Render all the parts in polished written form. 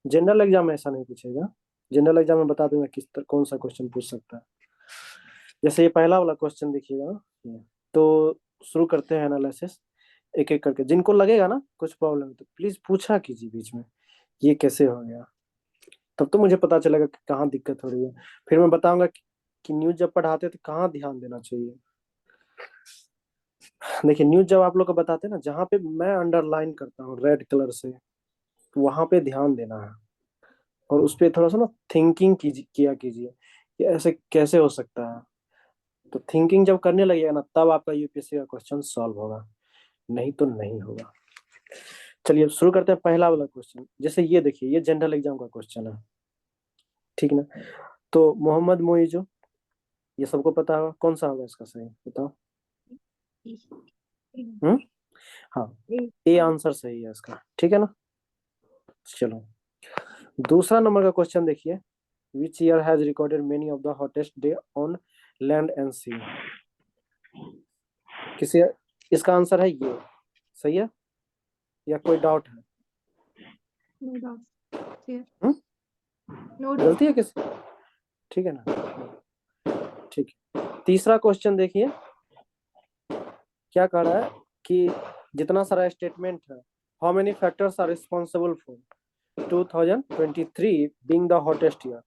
General exam में ऐसा नहीं पूछेगा। जनरल एग्जाम में बता दूंगा कौन सा क्वेश्चन पूछ सकता है। जैसे ये पहला वाला क्वेश्चन देखिएगा ना, ये। तो शुरू करते हैं एनालिसिस एक एक करके। जिनको लगेगा ना कुछ प्रॉब्लम तो प्लीज पूछा कीजिए बीच में, ये कैसे हो गया, तब तो मुझे पता चलेगा कि कहाँ दिक्कत हो रही है। फिर मैं बताऊंगा कि न्यूज जब पढ़ाते हैं तो कहाँ ध्यान देना चाहिए। देखिए न्यूज जब आप लोग को बताते हैं ना, जहाँ पे मैं अंडरलाइन करता हूँ रेड कलर से, तो वहां पे ध्यान देना है। और उस पे थोड़ा सा ना थिंकिंग किया कीजिए कि ऐसे कैसे हो सकता है। तो थिंकिंग जब करने लगेगा ना, तब आपका यूपीएससी का क्वेश्चन सॉल्व होगा, नहीं तो नहीं होगा। चलिए अब शुरू करते हैं पहला वाला क्वेश्चन। जैसे ये देखिए, ये जनरल एग्जाम का क्वेश्चन है, ठीक ना। तो मोहम्मद मोइजो, ये सबको पता होगा, कौन सा होगा इसका सही बताओ। हम्म। हाँ, ए आंसर सही है इसका, ठीक है ना। चलो दूसरा नंबर का क्वेश्चन देखिए। Which year has recorded many of the hottest day on land and sea. किसी, इसका आंसर है ये, सही है या कोई डाउट है। No doubt. Hmm? No doubt. गलती है किसी, ठीक है ना। ठीक है, तीसरा क्वेश्चन देखिए, क्या कह रहा है कि जितना सारा स्टेटमेंट है, how many factors are responsible for 2023 being the hottest year.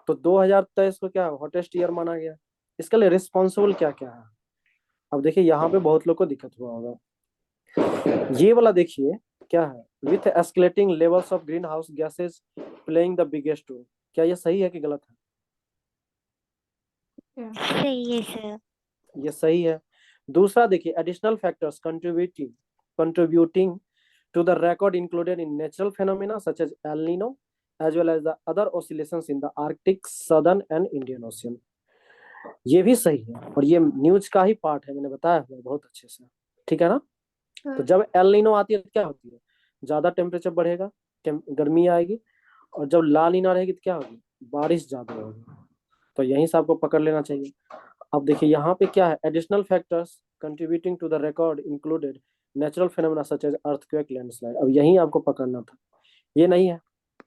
तो 2023 को क्या हॉटेस्ट ईयर माना गया, इसके लिए रिस्पॉन्सिबल क्या क्या है। अब देखिए यहाँ पे बहुत लोग को दिक्कत हुआ होगा। ये वाला देखिए क्या है, with escalating levels of greenhouse gases playing the biggest role. क्या ये सही है कि गलत है। सही है सर। ये सही है। दूसरा देखिए, additional factors contributing to the record included in natural phenomena such as El Nino as well as the other oscillations in the Arctic, Southern and Indian Ocean। ये भी सही है और ये न्यूज का ही पार्ट है, मैंने बताया हुआ बहुत अच्छे से, ठीक है ना। तो जब एल नीनो आती है तो क्या होती है, ज्यादा टेम्परेचर बढ़ेगा, गर्मी आएगी। और जब ला नीना रहेगी तो क्या होगी, बारिश ज्यादा होगी। तो यहीं से आपको पकड़ लेना चाहिए। अब देखिए यहाँ पे क्या है, additional factors contributing to the record included natural phenomena such as earthquake landslide. अब यहीं आपको पकड़ना था, ये नहीं है,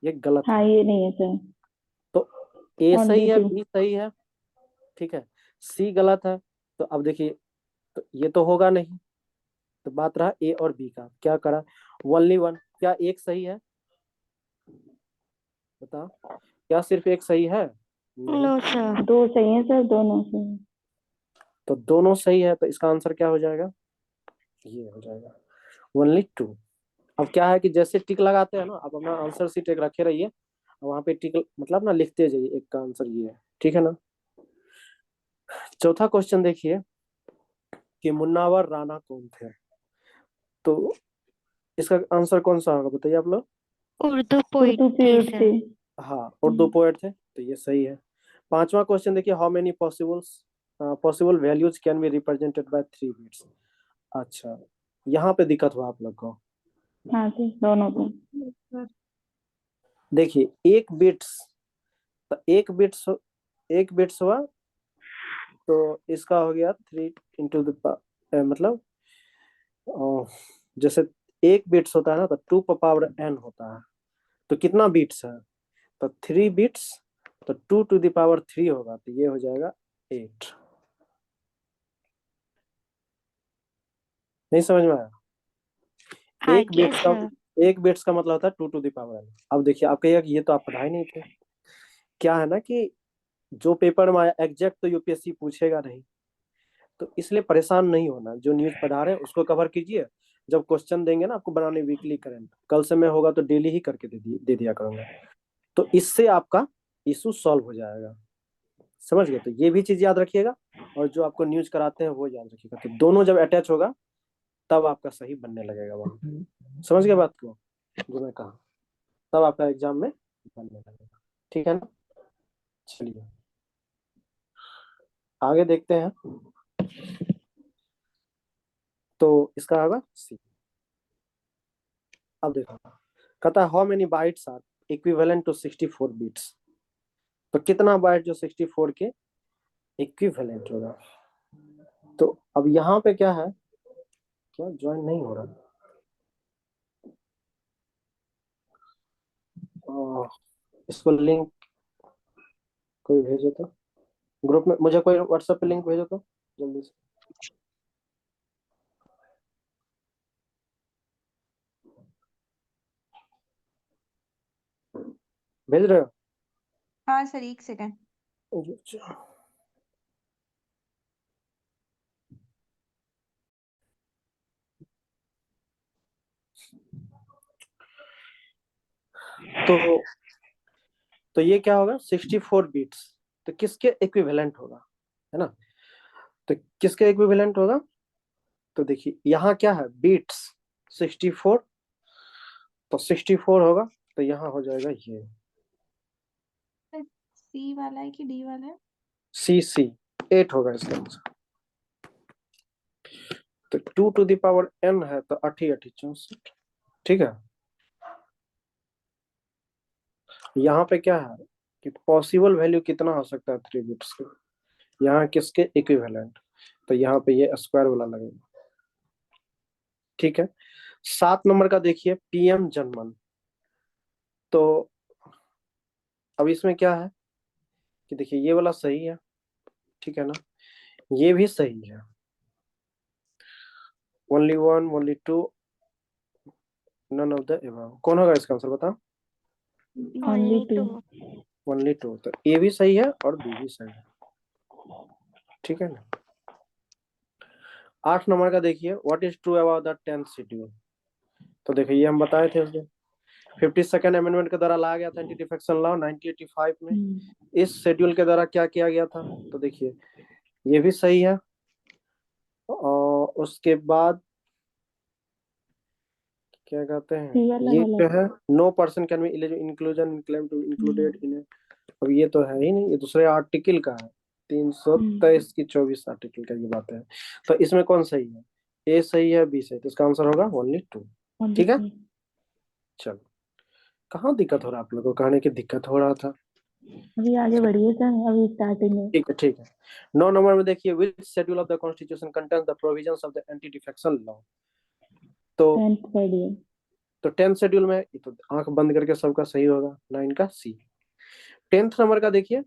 ये गलत हाँ है। ये नहीं है सर। तो ए और सही बी है, टू। बी सही है, ठीक है, सी गलत है। तो अब देखिए, तो ये तो होगा नहीं। तो बात रहा ए और बी का, क्या करा, ओनली वन, क्या एक सही है बताओ, क्या सिर्फ एक सही है, नहीं। No sir. दो सही है सर, दोनों सही है। तो दोनों सही है, तो इसका आंसर क्या हो जाएगा, ये हो जाएगा ओनली टू। अब क्या है कि जैसे टिक लगाते हैं ना, आप अपना आंसर सीट एक रखे रहिए, वहां पे टिक मतलब ना लिखते जाइए, एक का आंसर ये है, ठीक है ना। चौथा क्वेश्चन देखिए कि मुन्नावर राणा कौन थे। तो इसका आंसर कौन सा होगा बताइए आप लोग। उर्दू पोइट उर्दू थे पीरियड सर। थे। हाँ, उर्दू पोएट थे, तो ये सही है। पांचवा क्वेश्चन देखिए, how many possible values can be represented by three bits. अच्छा, यहाँ पे दिक्कत हुआ आप लोग को। हाँ थे, दोनों थे। देखिए एक बिट्स, तो एक बिट्स हुआ, तो इसका हो गया थ्री इंटू द मतलब जैसे एक बिट्स होता है ना, तो टू पावर एन होता है। तो कितना बिट्स है, तो थ्री बिट्स, तो two to the power three होगा, तो ये हो जाएगा एट। नहीं समझ में आया। आ एक गया बिट्स का, सर। एक बिट्स का मतलब होता है two to the power N. अब देखिए आप कहिएगा कि ये तो आप पढ़ाई नहीं थे। क्या है ना कि जो पेपर में आया एग्जैक्ट तो यूपीएससी पूछेगा नहीं, तो इसलिए परेशान नहीं होना। जो न्यूज पढ़ा रहे हैं उसको कवर कीजिए। जब क्वेश्चन देंगे ना आपको बनाने वीकली करंट, कल से मैं होगा तो डेली ही करके दे दिया करूंगा। तो इससे आपका इशू सॉल्व हो जाएगा, समझ गए। तो ये भी चीज याद रखिएगा, और जो आपको न्यूज कराते हैं वो याद रखिएगा। तो दोनों जब अटैच होगा तब आपका सही बनने लगेगा वहां, समझ गए बात को जो मैं कहा, तब आपका एग्जाम में बनने लगेगा, ठीक है ना। चलिए आगे देखते हैं। तो इसका होगा सी। अब देखो, कहता है how many bytes are equivalent to 64 bits. तो कितना बाइट जो 64 के इक्विवेलेंट होगा। तो अब यहाँ पे क्या है, क्या ज्वाइन नहीं हो रहा, इसको लिंक कोई भेजो तो ग्रुप में, मुझे कोई व्हाट्सएप पे लिंक भेजो तो जल्दी से। भेज रहे हो? हाँ सर, एक सेकंड। अच्छा। तो तो ये क्या होगा, 64 बीट्स, तो किसके इक्विवेलेंट होगा, है ना? तो किसके इक्विवेलेंट होगा, तो देखिए यहाँ क्या है, बीट्स 64, तो 64 होगा, तो यहाँ हो जाएगा ये सी वाला है कि डी वाला है? सी 8 होगा इसका आंसर। तो 2 टू द पावर n है, तो 8 64, ठीक है। यहाँ पे क्या है कि पॉसिबल वैल्यू कितना हो सकता है 3 बिट्स का, यहाँ किसके इक्विवेलेंट, तो यहाँ पे ये स्क्वायर वाला लगेगा, ठीक है। 7 नंबर का देखिए, पीएम जनमन। तो अब इसमें क्या है कि देखिए ये वाला सही है, ठीक है ना, ये भी सही है, only one, only two, none of the above. कौन होगा इसका आंसर बताओ? Only only two. two, only two, तो ए भी सही है और बी भी सही है, ठीक है ना। 8 नंबर का देखिए, what is true about the 10th schedule. तो देखिए ये हम बताए थे उस दिन, 52nd अमेंडमेंट के द्वारा लाया गया था एंटी डिफेक्शन लॉ 1985 में। इस शेड्यूल के द्वारा क्या किया गया था, तो देखिए ये भी सही है। और उसके बाद क्या कहते हैं, सी वाला ये जो गलत। है, no person can be inclusion in claim to included in. अब ये तो है ही नहीं, ये दूसरे आर्टिकल का है, 323 की 24 आर्टिकल का ये बात है। तो इसमें कौन सही है, ए सही है, बी सही, तो इसका आंसर होगा ओनली टू, ओनली ठीक है। टू। चलो, कहाँ दिक्कत हो रहा है आप लोगों को, कहने की दिक्कत हो रहा था, अभी आगे बढ़िए सर, अभी स्टार्टिंग है। ठीक है ठीक है। 9 नंबर में देखिए, which schedule of the constitution contains the provisions of the anti defection law. तो 10th पढ़िए। 10th शेड्यूल में ये तो आंख बंद करके सबका सही होगा, 9 का सी। 10th नंबर का देखिए,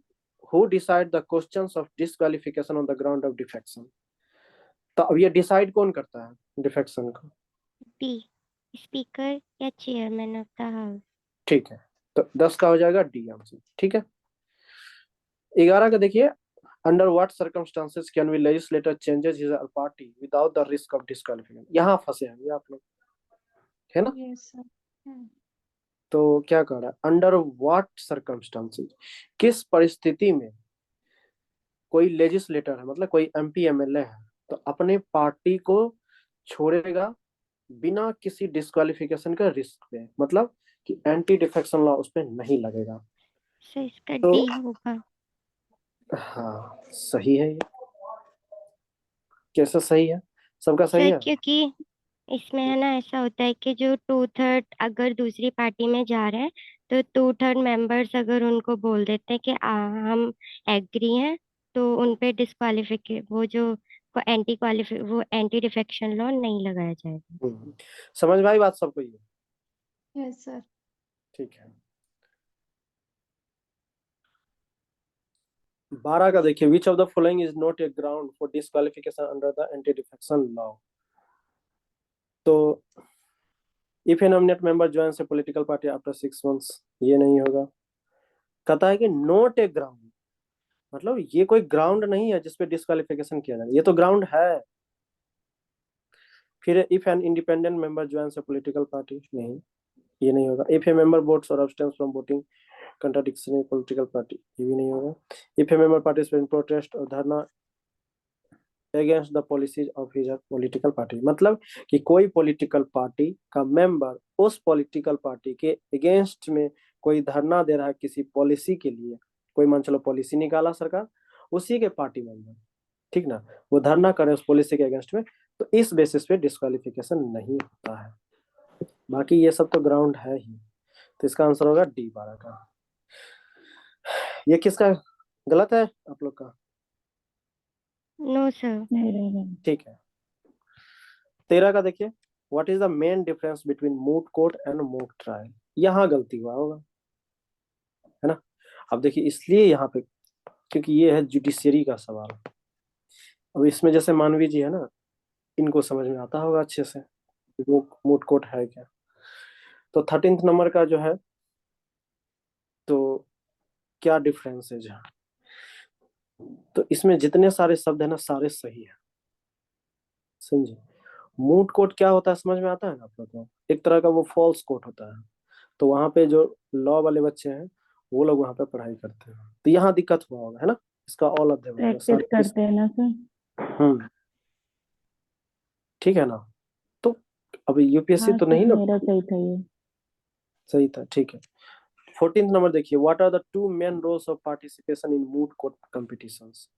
who decide the questions of disqualification on the ground of defection. तो अब ये डिसाइड कौन करता है डिफेक्शन को, B, speaker या chairman of the house, ठीक है। तो 10 का हो जाएगा डी आंसर, ठीक है। 11 का देखिए, under what circumstances can we legislator changes his party without the risk of disqualification. यहाँ फंसे हैं ये आप लोग, है ना। Yes sir. तो क्या कह रहा है, अंडर व्हाट सर्कमस्टांसेस, किस परिस्थिति में कोई लेजिस्लेटर है, मतलब कोई एमपी एमएलए है, तो अपने पार्टी को छोड़ेगा बिना किसी डिस्क्वालिफिकेशन का रिस्क पे, मतलब कि एंटी डिफेक्शन लॉ उस पर नहीं लगेगा। so इसका तो D होगा। हाँ सही है ये, कैसे सही है, सबका सही सर है। क्योंकि इसमें है ना, ऐसा होता है कि जो 2/3 अगर दूसरी पार्टी में जा रहे हैं, तो 2/3 मेंबर्स अगर उनको बोल देते हैं कि हम एग्री हैं, तो उन पे डिस्क्वालिफिके वो जो वो एंटी डिफेक्शन लॉ नहीं लगाया जाएगा। समझ में आई बात सबको ये, यस सर। ठीक है। 12 का देखिए, which of the following is not a ground for disqualification under the anti defection law. तो if a nominate member joins a political party after 6 months, ये नहीं होगा। कहता है कि नॉट ए ग्राउंड, मतलब ये कोई ग्राउंड नहीं है जिसपे डिस्क्वालिफिकेशन किया जाए, ये तो ग्राउंड है। फिर if an independent member joins a political party, नहीं, ये नहीं होगा। इफ ए मेंबर वोट्स और abstains from voting contradiction in political party, ये भी नहीं होगा। If a member participate in protest और dharna against the policies of his political party, मतलब कि कोई पॉलिटिकल पार्टी का मेंबर उस पॉलिटिकल पार्टी के अगेंस्ट में कोई धरना दे रहा है किसी पॉलिसी के लिए, कोई मान चलो पॉलिसी निकाला सरकार, उसी के पार्टी मेंबर, ठीक ना, वो धरना करे उस पॉलिसी के अगेंस्ट में, तो इस बेसिस पे डिस्क्वालिफिकेशन नहीं होता है। बाकी ये सब तो ग्राउंड है ही, तो इसका आंसर होगा डी 12 का। ये किसका गलत है आप लोग का? No sir. नहीं रहेगा। ठीक है। 13 का देखिए, what is the main difference between moot court and moot trial. यहाँ गलती हुआ होगा, अब देखिए इसलिए यहाँ पे, क्योंकि ये है जुडिशियरी का सवाल। अब इसमें जैसे मानवी जी है ना, इनको समझ में आता होगा अच्छे से वो मूट कोर्ट है क्या। तो 13th नंबर का जो है, तो क्या डिफरेंसेज है, तो इसमें जितने सारे शब्द है ना सारे सही है, समझे। मूट कोर्ट क्या होता है समझ में आता है ना आप लोग को, एक तरह का वो फॉल्स कोर्ट होता है। तो वहां पे जो लॉ वाले बच्चे हैं वो लोग वहां पे पढ़ाई करते हैं, तो यहाँ दिक्कत हुआ होगा है ना, इसका ऑल अध्ययन होगा प्रैक्टिस सारे करते हैं ना सर। ठीक है ना। तो अभी यूपीएससी हाँ तो सर, नहीं ना। मेरा सही था ये। सही था, ठीक है। 14th नंबर देखिए, what are the two main roles of participation in moot court competitions.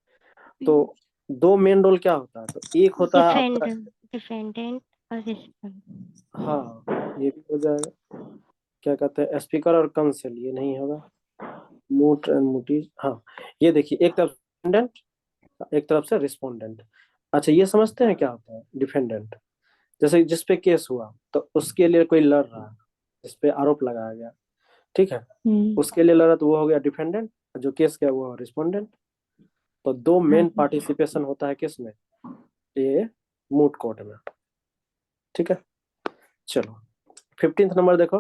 तो दो मेन रोल क्या होता है, तो एक होता है आपका, डिफेंडेंट और रिस्पोंड। हाँ ये भी हो जाएगा, क्या कहते हैं स्पीकर और कंसेल, ये नहीं होगा, मूट एंड मूटीज। हाँ ये देखिए, एक तरफ डिफेंडेंट, एक तरफ से रिस्पोंडेंट। अच्छा ये समझते हैं क्या होता है डिफेंडेंट, जैसे जिस पे केस हुआ तो उसके लिए कोई लड़ रहा है, जिस पे आरोप लगाया गया, ठीक है, उसके लिए लड़ा तो वो हो गया डिफेंडेंट, जो केस किया वो रिस्पोंडेंट। तो दो हाँ मेन सर। पार्टिसिपेशन होता है किसमें, ये मूट कोर्ट में, ठीक है। चलो 15th नंबर देखो,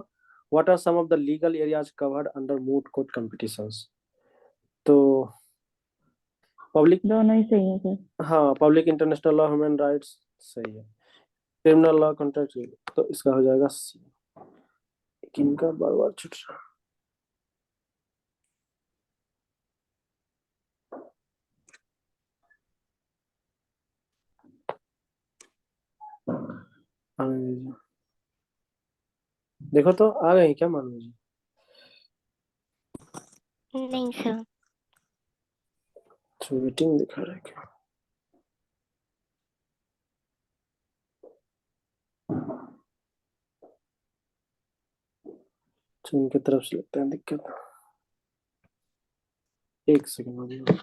what are some of the legal areas covered under moot court competitions. तो पब्लिक, दोनों ही सही है सर। हाँ public international law, human rights, सही है। क्रिमिनल लॉ, कॉन्ट्रैक्ट, तो इसका हो जाएगा सी। किनका बार बार छूट रहा अंग्रेजी। देखो तो आ गए क्या मानव जी। नहीं सर। वेटिंग दिखा रहा है क्या, अच्छा उनके तरफ से लगता है दिक्कत। एक सेकंड।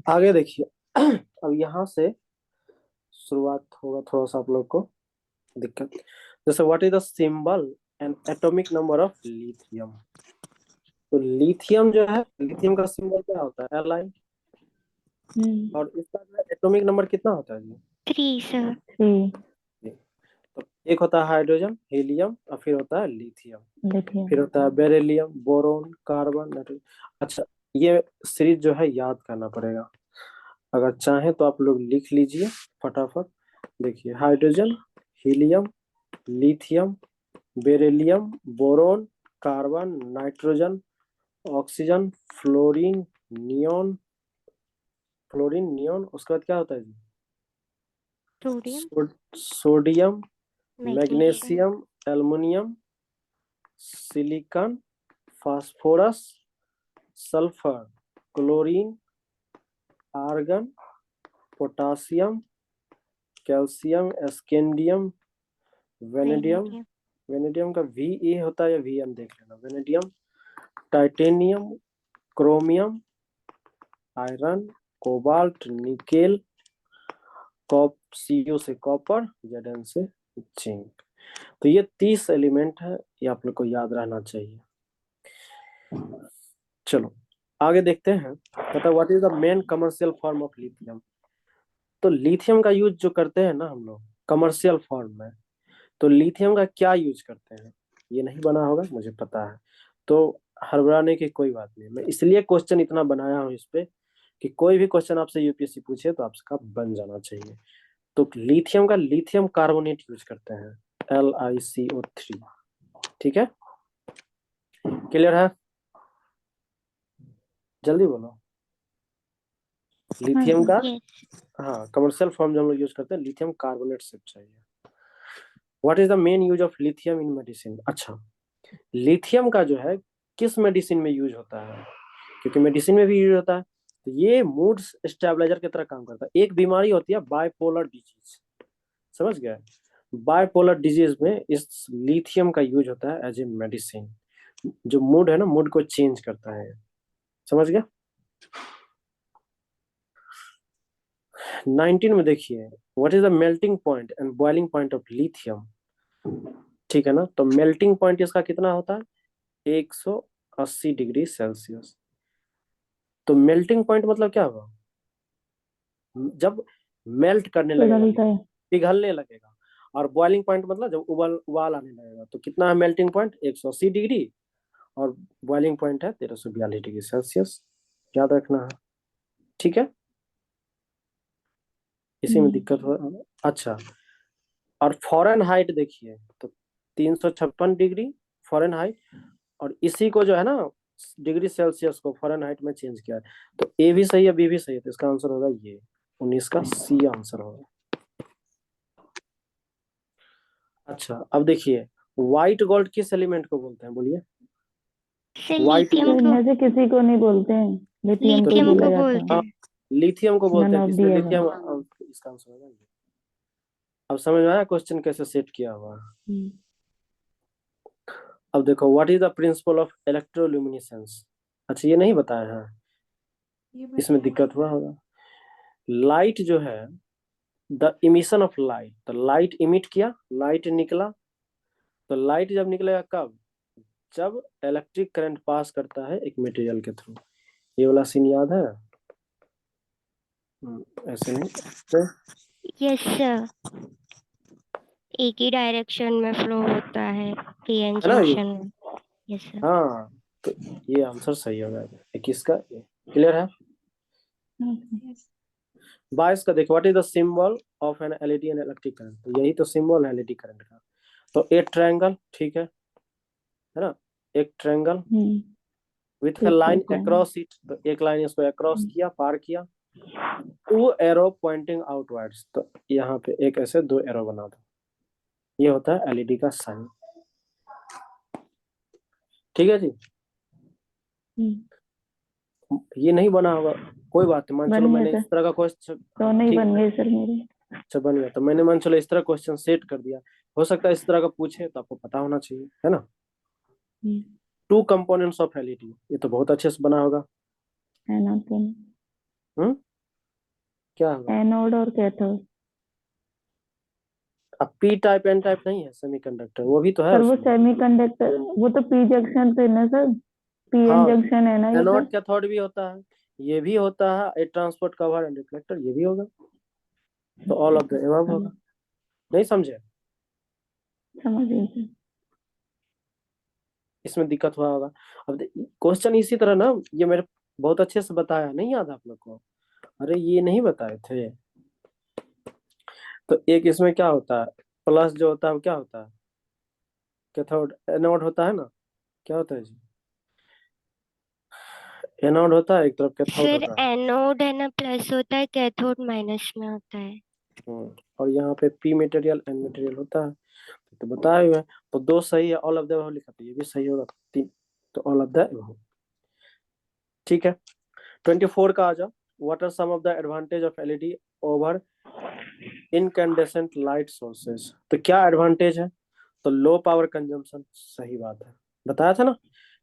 आगे देखिए अब यहाँ से शुरुआत होगा थोड़ा सा आप लोग को दिक्कत। जैसे what is the symbol and atomic number of lithium. तो लिथियम जो है, लिथियम का सिंबल क्या होता है, Li, और इसका जो है एटॉमिक नंबर कितना होता है जी, 3 सर। तो एक होता है हाइड्रोजन, हीलियम, और फिर होता है लिथियम, लिथियम। फिर होता है बेरिलियम, बोरोन, कार्बन, नाइट्रोजन। अच्छा ये सीरीज जो है याद करना पड़ेगा, अगर चाहें तो आप लोग लिख लीजिए फटाफट। देखिए hydrogen, helium, lithium, beryllium, boron, carbon, nitrogen, oxygen, fluorine, neon, उसके बाद क्या होता है जी, sodium, sodium, magnesium, magnesium, aluminium, silicon, phosphorus, sulphur, chlorine, argon, potassium, calcium, scandium, vanadium. Vanadium, vanadium का वी ए होता है या वी एम देख लेना, vanadium, titanium, chromium, iron, cobalt, nickel, cop C U से कॉपर, जेडन से जिंक। तो ये 30 एलिमेंट है, ये आप लोग को याद रहना चाहिए। चलो आगे देखते हैं, कहता what is the main commercial form of lithium. तो लिथियम का यूज जो करते हैं ना हम लोग कमर्शियल फॉर्म में, तो लिथियम का क्या यूज करते हैं, ये नहीं बना होगा मुझे पता है, तो हड़बड़ाने की कोई बात नहीं, मैं इसलिए क्वेश्चन इतना बनाया हूँ इस पे कि कोई भी क्वेश्चन आपसे यूपीएससी पूछे तो आपका बन जाना चाहिए। तो लिथियम का लिथियम कार्बोनेट यूज करते हैं, LiCO3, ठीक है, क्लियर है, जल्दी बोलो। लिथियम का, यस। हाँ कमर्शियल फॉर्म जो हम लोग यूज करते हैं लिथियम कार्बोनेट सिर्फ चाहिए। What is the main use of lithium in medicine. अच्छा लिथियम का जो है किस मेडिसिन में यूज होता है, क्योंकि मेडिसिन में भी यूज होता है, तो ये मूड स्टेबलाइजर की तरह काम करता है। एक बीमारी होती है बाइपोलर डिजीज, समझ गए, बाइपोलर डिजीज में इस लिथियम का यूज होता है एज ए मेडिसिन। जो मूड है ना, मूड को चेंज करता है। समझ गया? 19 में देखिए, what is the melting point and boiling point of lithium. ठीक है ना, तो मेल्टिंग पॉइंट इसका कितना होता है? 180 डिग्री सेल्सियस। तो मेल्टिंग पॉइंट मतलब क्या होगा? जब मेल्ट करने लगेगा, पिघलता है। पिघलने लगेगा। और बॉइलिंग पॉइंट मतलब जब उबाल उबाल आने लगेगा। तो कितना है मेल्टिंग पॉइंट? 180 डिग्री। और बॉइलिंग पॉइंट है 1342 डिग्री सेल्सियस। याद रखना है। ठीक है, इसी में दिक्कत हो। अच्छा, और फॉरेन हाइट देखिए, तो 356 डिग्री फॉरेन हाइट। और इसी को जो है ना, डिग्री सेल्सियस को फॉरेन हाइट में चेंज किया है। तो ए भी सही है, बी भी सही है, तो इसका आंसर होगा ये 19 का सी आंसर होगा। अच्छा, अब देखिए, व्हाइट गोल्ड किस एलिमेंट को बोलते हैं? बोलिए। सर White लिथियम तो को, इनमें से किसी को नहीं बोलते हैं, लिथियम को ही लिथियम बोला को जाता बोलते है। हैं। लिथियम को बोलते नन हैं। ऑफ किसमें? दी लिथियम। अबव। अब इसका आंसर होगा ये। अब समझ में आया क्वेश्चन कैसे सेट किया हुआ है? अब देखो, what is the principle of electroluminescence. अच्छा, ये नहीं बताया है, ये इसमें दिक्कत हुआ होगा। लाइट जो है, द इमिशन ऑफ लाइट, तो लाइट इमिट किया, लाइट निकला। तो लाइट जब निकलेगा कब? जब इलेक्ट्रिक करंट पास करता है एक मटेरियल के थ्रू। ये वाला सीन याद है? ऐसे नहीं तो, यस सर, एक ही डायरेक्शन में फ्लो होता है पीएन है ना ये? जंक्शन में। Yes sir. हाँ, तो ये आंसर सही होगा 21 का। क्लियर है? यस 22 का देखो, what is the symbol of an LED and electric current. तो यही तो सिंबल है एलईडी करंट का। तो एक ट्रायंगल, ठीक है ना? एक ट्रायंगल विथ ए ठीक लाइन है। Across it. तो एक लाइन इसको अक्रॉस किया, पार किया। टू एरो पॉइंटिंग आउटवर्ड्स, तो यहाँ पे एक ऐसे दो एरो बना दो। ये होता है एलईडी का साइन। ठीक है जी। ये नहीं बना होगा, कोई बात नहीं। मान चलो बन गया मैंने सर, इस तरह का क्वेश्चन, तो नहीं ठीक बन है, गए सर मेरे। अच्छा बन गया। तो मैंने मान चलो इस तरह क्वेश्चन सेट कर दिया। हो सकता है इस तरह का पूछे, तो आपको पता होना चाहिए, है ना? टू कंपोनेंट्स ऑफ एलईडी, ये तो बहुत अच्छे से बना होगा। हम्म, क्या होगा? एनोड और कैथोड। अब पी टाइप एन टाइप नहीं है सेमीकंडक्टर, वो भी तो है सर वो उसमें। सेमीकंडक्टर, वो तो पी जंक्शन पे ना सर, पीएन हाँ, जंक्शन है ना ये एनोड सर। कैथोड भी होता है, ये भी होता है। ए ट्रांसपोर्ट कवर एंड रिफ्लेक्टर, ये भी होगा। तो ऑल ऑफ द एबव होगा। नहीं समझे? समझ गई सर। इसमें दिक्कत हुआ होगा। अब क्वेश्चन इसी तरह ना, ये मेरे बहुत अच्छे से बताया, नहीं याद आप लोग को? अरे ये नहीं बताए थे। तो एक इसमें क्या होता है, प्लस जो होता है वो क्या होता है? कैथोड। एनोड होता है ना, क्या होता है जी? एनोड होता है एक तरफ, कैथोड सर होता है। एनोड है ना प्लस होता है, कैथोड माइनस में होता है। और यहाँ पे पी मटेरियल एन मटेरियल होता है। तो बताए हुए हैं। तो दो सही है, ऑल ऑफ द अबव लिखा, तो ये भी सही होगा। तीन, तो ऑल ऑफ द अबव। ठीक है, 24 का आ जाओ। What are some of the advantage of LED over incandescent light sources. तो क्या एडवांटेज है? तो लो पावर कंजम्पशन, सही बात है, बताया था ना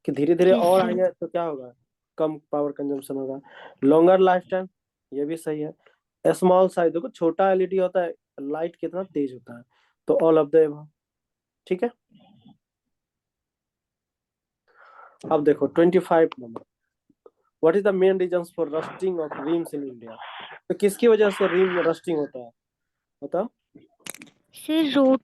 कि धीरे धीरे यस और सर। आएंगे तो क्या होगा? कम पावर कंजम्पशन होगा। लॉन्गर लाइफ टाइम, ये भी सही है। स्मॉल साइज, देखो छोटा एलईडी होता है, लाइट कितना तेज होता है। तो ऑल ऑफ द एबव। ठीक है, अब देखो 25 number, what is the main reason for rusting of rims in India. तो किसकी वजह से रिम रस्टिंग होता है, बताओ? सर रोड,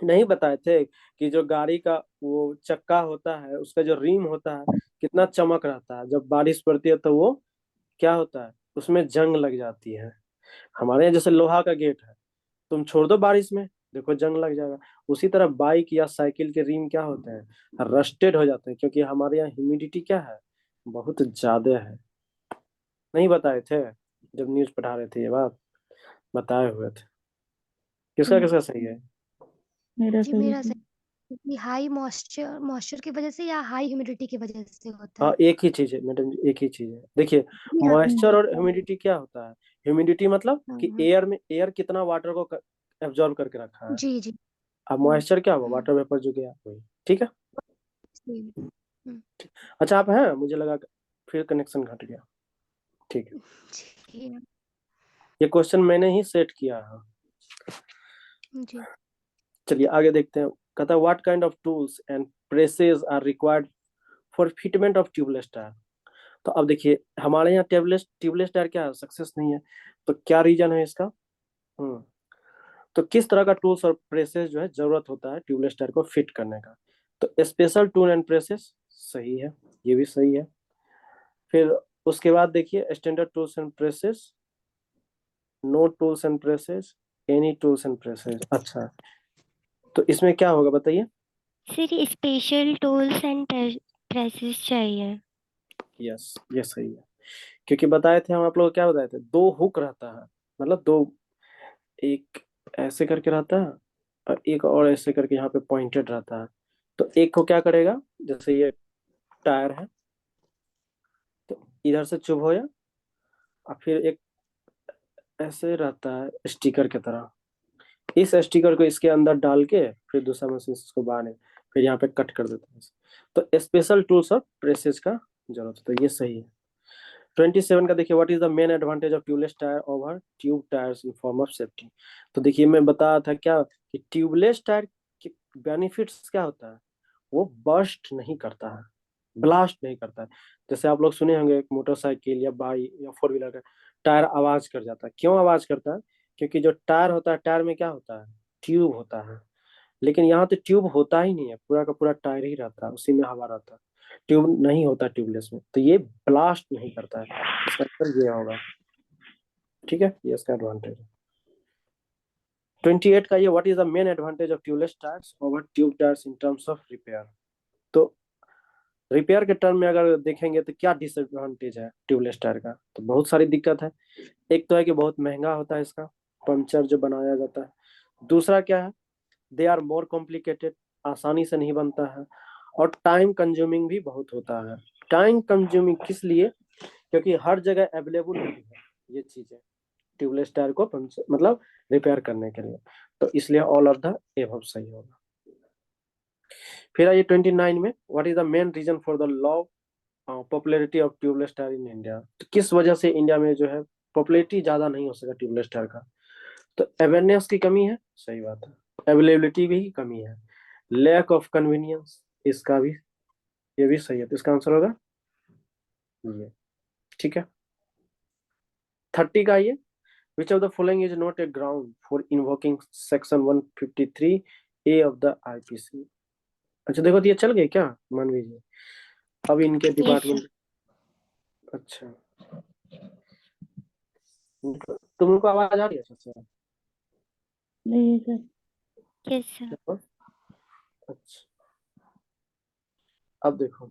नहीं बताए थे कि जो गाड़ी का वो चक्का होता है, उसका जो रिम होता है, कितना चमक रहता है। जब बारिश पड़ती है तो वो क्या होता है, उसमें जंग लग जाती है। हमारे यहाँ जैसे लोहा का गेट है, तुम छोड़ दो बारिश में, देखो जंग लग जाएगा। उसी तरह बाइक या साइकिल के रिम क्या होते हैं, रस्टेड हो जाते हैं, क्योंकि हमारे यहाँ ह्यूमिडिटी क्या है, बहुत ज्यादा है। नहीं बताए थे जब न्यूज पढ़ा रहे थे, ये बात बताए हुए थे। किसका किसका सही है? मेरा ये सही मेरा है। सही कि हाई मॉइस्चर की वजह से या हाई ह्यूमिडिटी की वजह से होता हाँ है? एक ही चीज है मैडम जी, एक ही चीज है। देखिए जी हाँ। मॉइस्चर और ह्यूमिडिटी क्या होता है? ह्यूमिडिटी मतलब कि हाँ, एयर कितना वाटर को एब्जॉर्ब करके रखा है। जी जी। अब मॉइस्चर क्या हुआ? हम्म, वाटर वेपर जो गया वही। ठीक है। जी, हम्म, अच्छा आप हैं, मुझे लगा फिर कनेक्शन घट गया। ठीक है, जी हाँ, ये क्वेश्चन मैंने ही सेट किया है। जी। चलिए आगे देखते हैं। कहता है what kind of tools and presses are required for fitment of tubeless tyre. तो अब देखिए हमारे यहाँ ट्यूबलेस टायर क्या सक्सेस नहीं है, तो क्या रीजन है इसका? हम्म तो किस तरह का टूल्स और प्रेसेस जो है जरूरत होता है ट्यूबलेस टायर को फिट करने का? तो स्पेशल टूल एंड प्रेसेस सही है, ये भी सही है। फिर उसके बाद देखिए standard tools and presses, no tools and presses, any tools and presses. अच्छा तो इसमें क्या होगा बताइए? Sir special tools and presses चाहिए। यस ये सही है, क्योंकि बताए थे हम आप लोग को, क्या बताए थे? दो हुक रहता है, मतलब दो, एक ऐसे करके रहता है और एक और ऐसे करके यहाँ पे पॉइंटेड रहता है। तो एक को क्या करेगा, जैसे ये टायर है तो इधर से चुभोया, और फिर एक ऐसे रहता है स्टिकर की तरह, इस स्टिकर को इसके अंदर डाल के फिर दूसरा मशीन से इसको बांधे, फिर यहाँ पे कट कर देते हैं। तो स्पेशल टूल्स और प्रेसेस का जरूरत है, तो ये सही है। 27 का देखिए what is the main advantage of tubeless tyre over tube tyres in form of safety. तो देखिए मैं बताया था क्या कि ट्यूबलेस टायर के बेनिफिट्स क्या होता है, वो बर्स्ट नहीं करता है, ब्लास्ट नहीं करता है। जैसे आप लोग सुने होंगे एक मोटरसाइकिल या बाइक या फोर व्हीलर का टायर आवाज कर जाता है, क्यों आवाज करता है? क्योंकि जो टायर होता है, टायर में क्या होता है? ट्यूब होता है। लेकिन यहाँ तो ट्यूब होता ही नहीं है, पूरा का पूरा टायर ही रहता है, उसी में हवा रहता है, ट्यूब नहीं होता ट्यूबलेस में, तो ये ब्लास्ट नहीं करता है। इसका आंसर ये होगा। ठीक है, ये इसका एडवांटेज है। 28 का ये what is the main advantage of tubeless tyres over tube tyres in terms of repair. तो रिपेयर के टर्म में अगर देखेंगे तो क्या डिसएडवांटेज है ट्यूबलेस टायर का? तो बहुत सारी दिक्कत है। एक तो है कि बहुत महंगा होता है इसका पंचर जो बनाया जाता है। दूसरा क्या है, दे आर मोर कॉम्प्लिकेटेड, आसानी से नहीं बनता है। और टाइम कंज्यूमिंग भी बहुत होता है। टाइम कंज्यूमिंग किस लिए? क्योंकि हर जगह अवेलेबल नहीं है ये चीजें ट्यूबलेस टायर को पंचर मतलब रिपेयर करने के लिए, तो इसलिए ऑल ऑफ द एबव सही होगा। फिर आइए 29 में, what is the main reason for the low popularity of tubeless tyre in India. तो किस वजह से इंडिया में जो है पॉपुलैरिटी ज्यादा नहीं हो सका ट्यूबलेस टायर का? तो अवेयरनेस की कमी है, सही बात है। अवेलेबिलिटी भी कमी है, लैक ऑफ कन्वीनियंस, इसका भी, ये भी सही है, तो इसका आंसर होगा ये। ठीक है। 30 का ये, विच of the following is not a ground for invoking section 153A of the IPC. अच्छा देखो तो ये चल गए क्या मानवी जी? अब इनके यस सर। डिपार्टमेंट, अच्छा तुमको आवाज आ रही है सबसे? नहीं सर। Yes sir. अच्छा अब देखो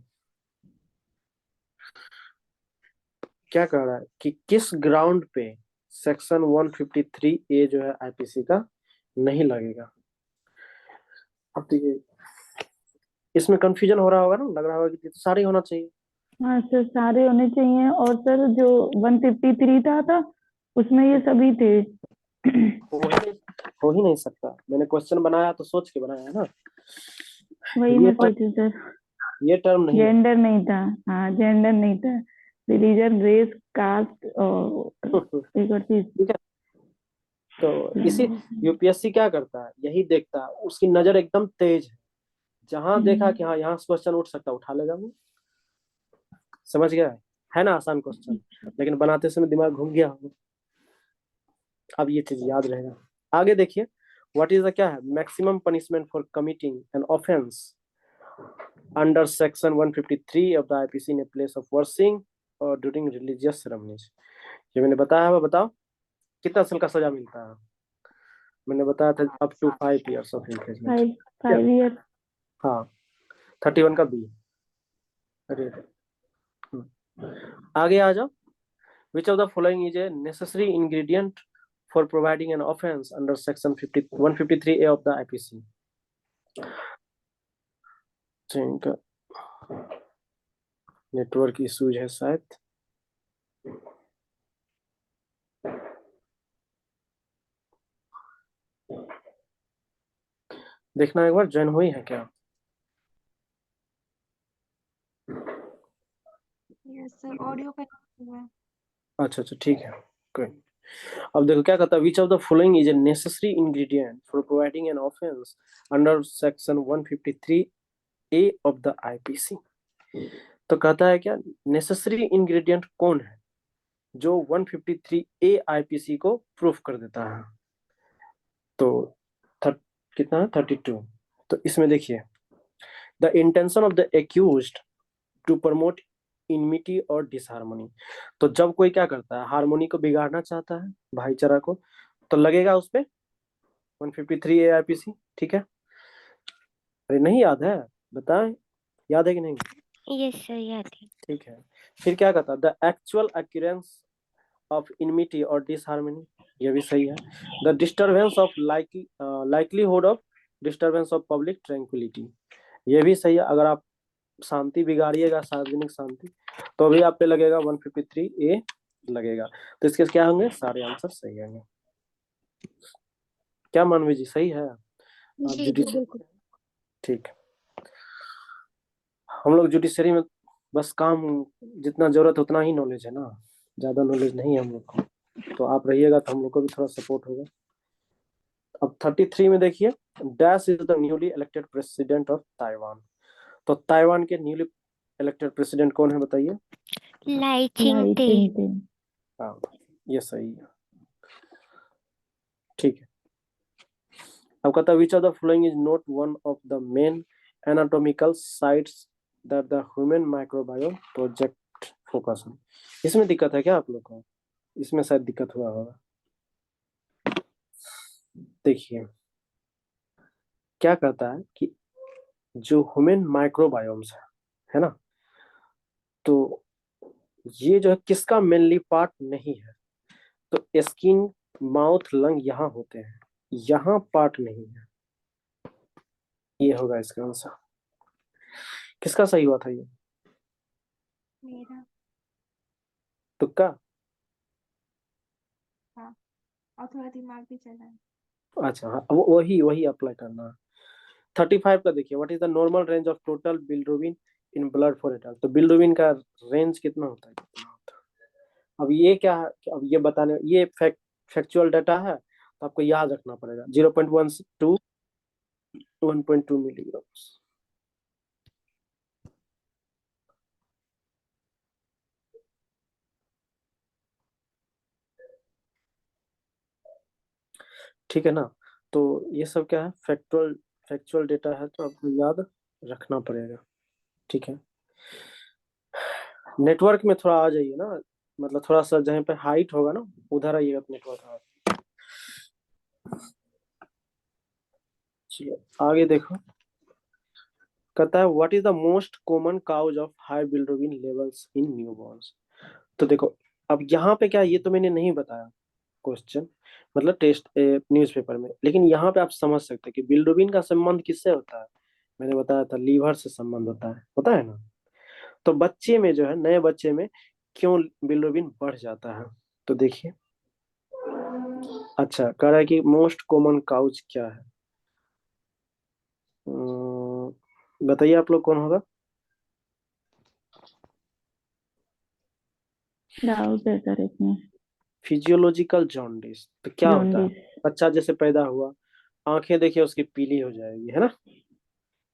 क्या कह रहा है कि किस ग्राउंड पे सेक्शन 153A जो है आईपीसी का नहीं लगेगा। अब देखिए इसमें कंफ्यूजन हो रहा होगा ना, लग रहा होगा कि ये तो सारे होना चाहिए। हाँ सर, सारे होने चाहिए। और सर जो 153 था उसमें ये सभी थे। हो ही नहीं, हो ही नहीं सकता। मैंने क्वेश्चन बनाया तो सोच के बनाया है ना, वही ये मैं सोची सर। ये टर्म नहीं है। जेंडर नहीं था। हाँ, जेंडर नहीं था। रिलीजन, रेस, कास्ट और एक और चीज। ठीक है, तो इसी यूपीएससी क्या करता है, यही देखता है, उसकी नजर एकदम तेज है। जहां देखा कि हाँ यहाँ से क्वेश्चन उठ सकता है, उठा लेगा वो। समझ गया है ना? आसान क्वेश्चन, लेकिन बनाते समय दिमाग घूम गया होगा। अब ये चीज याद रहेगा। आगे देखिए व्हाट इज द क्या है, maximum punishment for committing an offence under section 153 of the IPC in place of worshipping और ड्यूरिंग रिलीजियस सेरेमनीज। ये मैंने बताया है, बताओ कितना साल का सजा मिलता है? मैंने बताया था up to 5 years of imprisonment. 5 5 year. हाँ 31 का बी। अरे आगे आ जाओ। Which of the following is a necessary ingredient for providing an offence under section 153A of the IPC. इनका नेटवर्क इश्यूज है शायद। देखना एक बार ज्वाइन हुई है क्या। यस सर, ऑडियो पे हुआ है। अच्छा अच्छा ठीक है कोई। अब देखो क्या कहता है, विच of the following is a necessary ingredient for providing an offence under section 153 A of the IPC. तो कहता है क्या नेसेसरी इंग्रेडिएंट कौन है जो 153 ए आईपीसी को प्रूफ कर देता है। तो कितना है 32। तो इसमें देखिए the intention of the accused to promote enmity और डिसहार्मनी। तो जब कोई क्या करता है हार्मोनी को बिगाड़ना चाहता है भाईचारा को, तो लगेगा उस पे 153 एआईपीसी। ठीक है, अरे नहीं याद है बताएं, याद है कि नहीं। यस सर, याद है। ठीक है, फिर क्या कहता है द एक्चुअल अक्यूरेंस ऑफ इनमिटी और डिसहार्मनी, ये भी सही है। The disturbance of likelihood of disturbance of public tranquillity, ये भी सही है। अगर आप शांति बिगाड़िएगा सार्वजनिक शांति तो भी आप पे लगेगा 153 ए लगेगा। तो इसके क्या होंगे सारे आंसर सही होंगे। क्या मानवी जी सही है आप जी जी जुडिशरी। बिल्कुल। ठीक, हम लोग जुडिशरी में बस काम जितना जरूरत है उतना ही नॉलेज है ना, ज्यादा नॉलेज नहीं है हम लोग को। तो आप रहिएगा तो हम लोग को भी थोड़ा सपोर्ट होगा। अब 33 में देखिए dash is the newly elected president of Taiwan. तो ताइवान के न्यूली इलेक्टेड प्रेसिडेंट कौन है बताइए। लाई चिंगते। लाइटिंग। हाँ ये सही है। ठीक है, अब कहता है विच of the following is not one of the main anatomical sites that the human microbiome project focus on. इसमें दिक्कत है क्या आप लोग को, इसमें शायद दिक्कत हुआ होगा। देखिए क्या कहता है कि जो ह्यूमन माइक्रोबायोम्स है ना, तो ये जो है किसका मेनली पार्ट नहीं है। तो स्किन माउथ लंग यहाँ होते हैं, यहाँ पार्ट नहीं है। ये होगा इसका आंसर। किसका सही हुआ था ये मेरा। तुक्का। हाँ, और थोड़ा दिमाग भी चला है। अच्छा हाँ वही वही अप्लाई करना है। 35 का देखिए what is the normal range of total bilirubin in blood for adult. तो बिलिरुबिन का रेंज कितना होता है, कितना होता है। अब ये क्या है, अब ये बताने ये फैक्चुअल डाटा है तो आपको याद रखना पड़ेगा 0.1 टू 1.2 मिलीग्राम। ठीक है ना। तो ये सब क्या है फैक्चुअल फैक्चुअल डेटा है तो आपको याद रखना पड़ेगा। ठीक है, नेटवर्क में थोड़ा आ जाइए ना, मतलब थोड़ा सा जहाँ पे हाइट होगा ना उधर आइएगा तो नेटवर्क। चलिए आगे देखो, कहता है what is the most common cause of high bilirubin levels in newborns. तो देखो अब यहाँ पे क्या, ये तो मैंने नहीं बताया क्वेश्चन, मतलब टेस्ट न्यूज़पेपर में, लेकिन यहाँ पे आप समझ सकते हैं कि बिलिरुबिन का संबंध किससे होता है। मैंने बताया था लीवर से संबंध होता है ना। तो बच्चे में जो है नए बच्चे में क्यों बिलिरुबिन बढ़ जाता है, तो देखिए अच्छा कह रहा है कि मोस्ट कॉमन काउज क्या है। बताइए आप लोग कौन होगा। डाउट है सर इसमें। Physiological jaundice. तो क्या होता है, जॉन्डिस। बच्चा जैसे पैदा हुआ आंखें देखिए उसकी पीली हो जाएगी है ना।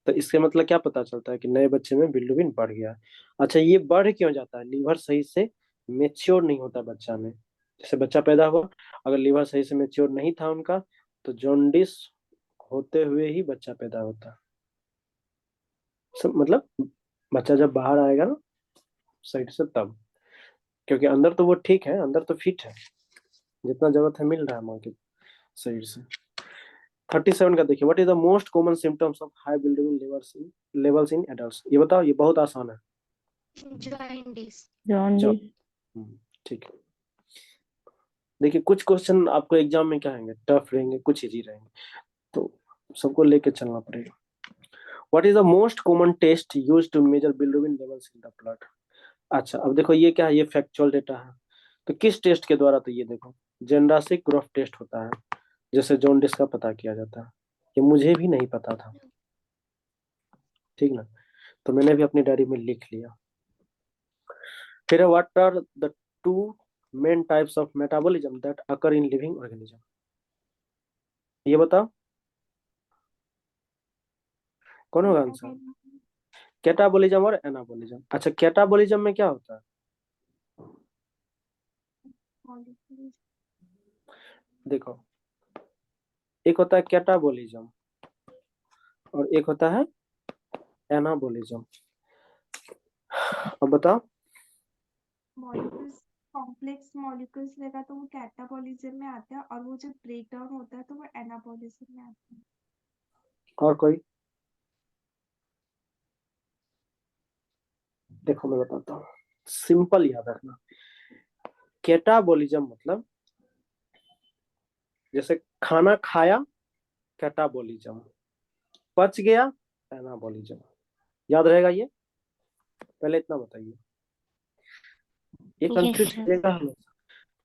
तो इससे मतलब क्या पता चलता है कि नए बच्चे में बिलिरुबिन बढ़ गया है। अच्छा ये बढ़ क्यों जाता है, लीवर सही से मेच्योर नहीं होता बच्चा में। जैसे बच्चा पैदा हुआ अगर लीवर सही से मेच्योर नहीं था उनका तो जॉन्डिस होते हुए ही बच्चा पैदा होता है। मतलब बच्चा जब बाहर आएगा ना साइड से तब, क्योंकि अंदर तो वो ठीक है, अंदर तो फिट है, जितना जरूरत है मिल रहा है माँ के शरीर से। 37 का देखिए what is the most common symptoms of high bilirubin levels in adults. ये बताओ, ये बहुत आसान है। जॉइंटिस। जॉन्डिस। ठीक है, देखिए कुछ क्वेश्चन आपको एग्जाम में क्या आएंगे टफ रहेंगे, कुछ इजी रहेंगे, तो सबको लेके चलना पड़ेगा। What is the most common test used to measure bilirubin levels in the blood. अच्छा, अब देखो ये क्या है, ये फैक्चुअल डेटा है। तो किस टेस्ट के द्वारा, तो ये देखो जेंडासिक ग्रोथ टेस्ट होता है, जैसे जॉन्डिस का पता किया जाता है। ये मुझे भी नहीं पता था, ठीक ना, तो मैंने भी अपनी डायरी में लिख लिया। फिर what are the two main types of metabolism that occur in living organism. ये बताओ कौन होगा आंसर, कैटाबॉलिज्म और एनाबॉलिज्म। अच्छा, कैटाबॉलिज्म में क्या होता है, देखो एक होता है कैटाबॉलिज्म और एक होता है एनाबॉलिज्म। अब बताओ। मॉलिक्यूल्स, कॉम्प्लेक्स मॉलिक्यूल्स लेगा तो वो कैटाबॉलिज्म में आता है, और वो जब ब्रेक डाउन होता है तो वो एनाबॉलिज्म में आता है। और कोई, देखो मैं बताता हूँ, सिंपल याद रखना। कैटाबॉलिज्म मतलब जैसे खाना खाया कैटाबॉलिज्म, पच गया एनाबॉलिज्म। याद रहेगा ये, पहले इतना बताइए, ये यस कंफ्यूज सर। करेगा हमेशा।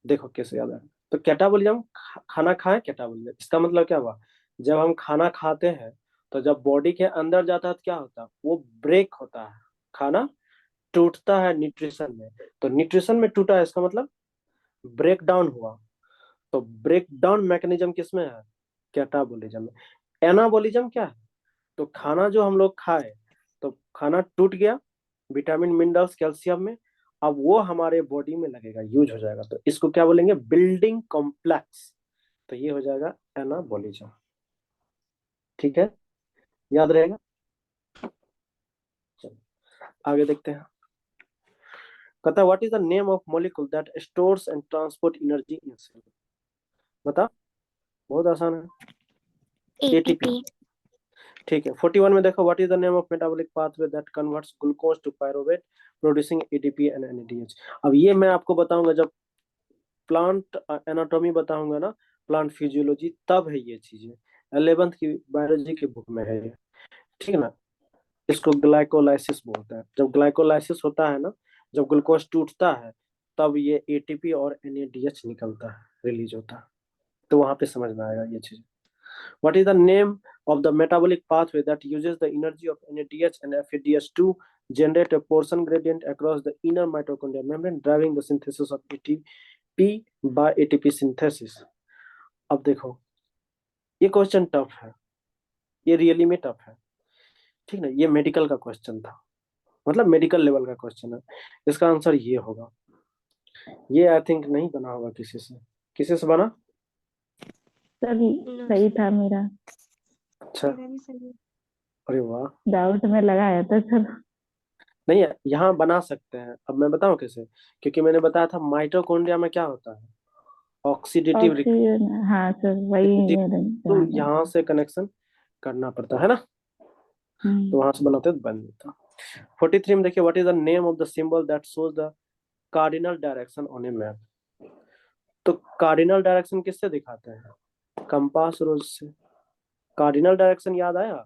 देखो कैसे याद है, तो कैटाबॉलिज्म खाना खाए कैटाबॉलिज्म, इसका मतलब क्या हुआ, जब हम खाना खाते हैं तो जब बॉडी के अंदर जाता है तो क्या होता है, वो ब्रेक होता है, खाना टूटता है न्यूट्रिशन में। तो न्यूट्रिशन में टूटा है, इसका मतलब ब्रेक डाउन हुआ। तो ब्रेक डाउन मैकेनिज्म किसमें है, कैटाबॉलिज्म में। एनाबॉलिज्म क्या है, तो खाना जो हम लोग खाए, तो खाना टूट गया विटामिन मिनरल्स कैल्शियम में, अब वो हमारे बॉडी में लगेगा, यूज हो जाएगा, तो इसको क्या बोलेंगे, बिल्डिंग कॉम्प्लेक्स। तो ये हो जाएगा एनाबॉलिज्म, ठीक है, याद रहेगा। चलो आगे देखते हैं। कहता what is the name of molecule that stores and transport energy in cell. बता, बहुत आसान है, एटीपी। एटीपी। ठीक है, 41 में देखो what is the name of metabolic pathway that converts glucose to pyruvate producing ATP and NADH. अब ये मैं आपको बताऊंगा जब प्लांट एनाटॉमी बताऊंगा ना, प्लांट फिजियोलॉजी, तब है ये चीजें, 11th की बायोलॉजी की बुक में है ये, ठीक है ना। इसको ग्लाइकोलाइसिस बोलते हैं। जब ग्लाइकोलाइसिस होता है ना, जब ग्लूकोज टूटता है, तब ये एटीपी और एनएडीएच निकलता है, रिलीज होता है। तो वहां पे समझ में आएगा ये चीज। What is the name of the metabolic pathway that uses the energy of NADH and FADH to generate a portion gradient across the inner mitochondrial membrane, driving the synthesis of ATP by ATP synthesis? अब देखो ये question tough है, ये really में tough है, ठीक ना। ये मेडिकल का क्वेश्चन था, मतलब मेडिकल लेवल का क्वेश्चन है। इसका आंसर ये होगा। ये आई थिंक नहीं बना होगा किसी से बना। सर नो सही सर। था मेरा, अच्छा, मेरा भी सही है। अरे वाह। डाउट में लगाया था सर। नहीं है, यहाँ बना सकते हैं। अब मैं बताऊं कैसे, क्योंकि मैंने बताया था माइटोकॉन्ड्रिया में क्या होता है, ऑक्सीडेटिव ऑक्सीजन, हाँ सर वही मेरे तो दिमाग में। यहाँ से कनेक्शन करना पड़ता है ना, तो वहां से बनाते तो बन जाता। 43 में देखिए what is the name of the symbol that shows the cardinal direction on A map. तो कार्डिनल डायरेक्शन किससे दिखाते हैं, कंपास रोज से। कार्डिनल डायरेक्शन याद आया,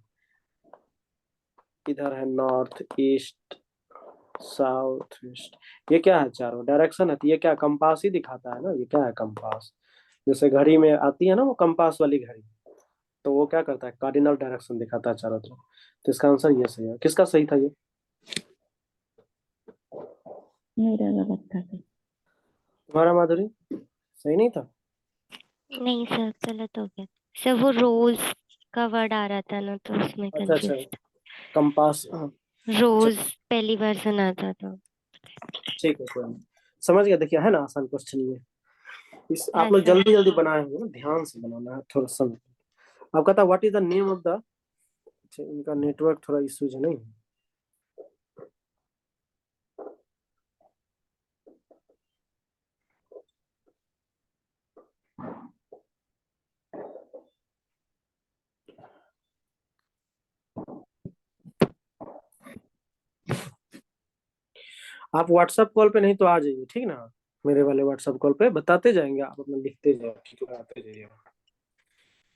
इधर है नॉर्थ ईस्ट साउथ ईस्ट, ये क्या है, चारों डायरेक्शन है, तो ये क्या कंपास ही दिखाता है ना, ये क्या है कंपास। जैसे घड़ी में आती है ना वो कंपास वाली घड़ी, तो वो क्या करता है, कार्डिनल डायरेक्शन दिखाता है चारों तरफ। तो इसका आंसर ये सही है। किसका सही था ये, मेरा गलत था सर। तुम्हारा माधुरी, सही नहीं था। नहीं सर, गलत हो गया सर, वो रोज का वर्ड आ रहा था ना, तो उसमें अच्छा अच्छा, कंफ्यूज था। कंपास, रोज पहली बार सुना था तो। ठीक है, कोई नहीं। समझ गया, देखिए है ना आसान क्वेश्चन ये। इस हाँ आप लोग सर। जल्दी जल्दी बनाए होंगे ना, ध्यान से बनाना है थोड़ा समय। अब कहता what is the name of the, इनका नेटवर्क थोड़ा इश्यूज है नहीं। आप व्हाट्सएप कॉल पे नहीं तो आ जाइए, ठीक ना, मेरे वाले व्हाट्सएप कॉल पे बताते जाएंगे, आप अपना लिखते जाइए, ठीक है, आते जाइए,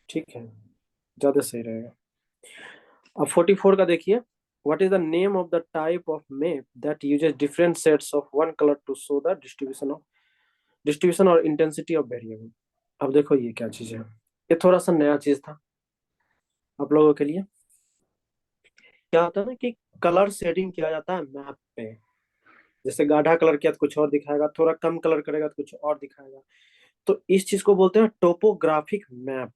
ठीक है, ज्यादा सही रहेगा। अब 44 का देखिए, what is the name of the type of map that uses different sets of one color to show the distribution or intensity of variable। अब देखो ये क्या चीज है, ये थोड़ा सा नया चीज था आप लोगों के लिए। क्या होता है ना कि कलर शेडिंग किया जाता है मैप पे, जैसे गाढ़ा कलर किया तो कुछ और दिखाएगा, थोड़ा कम कलर करेगा तो कुछ और दिखाएगा। तो इस चीज को बोलते हैं टोपोग्राफिक मैप।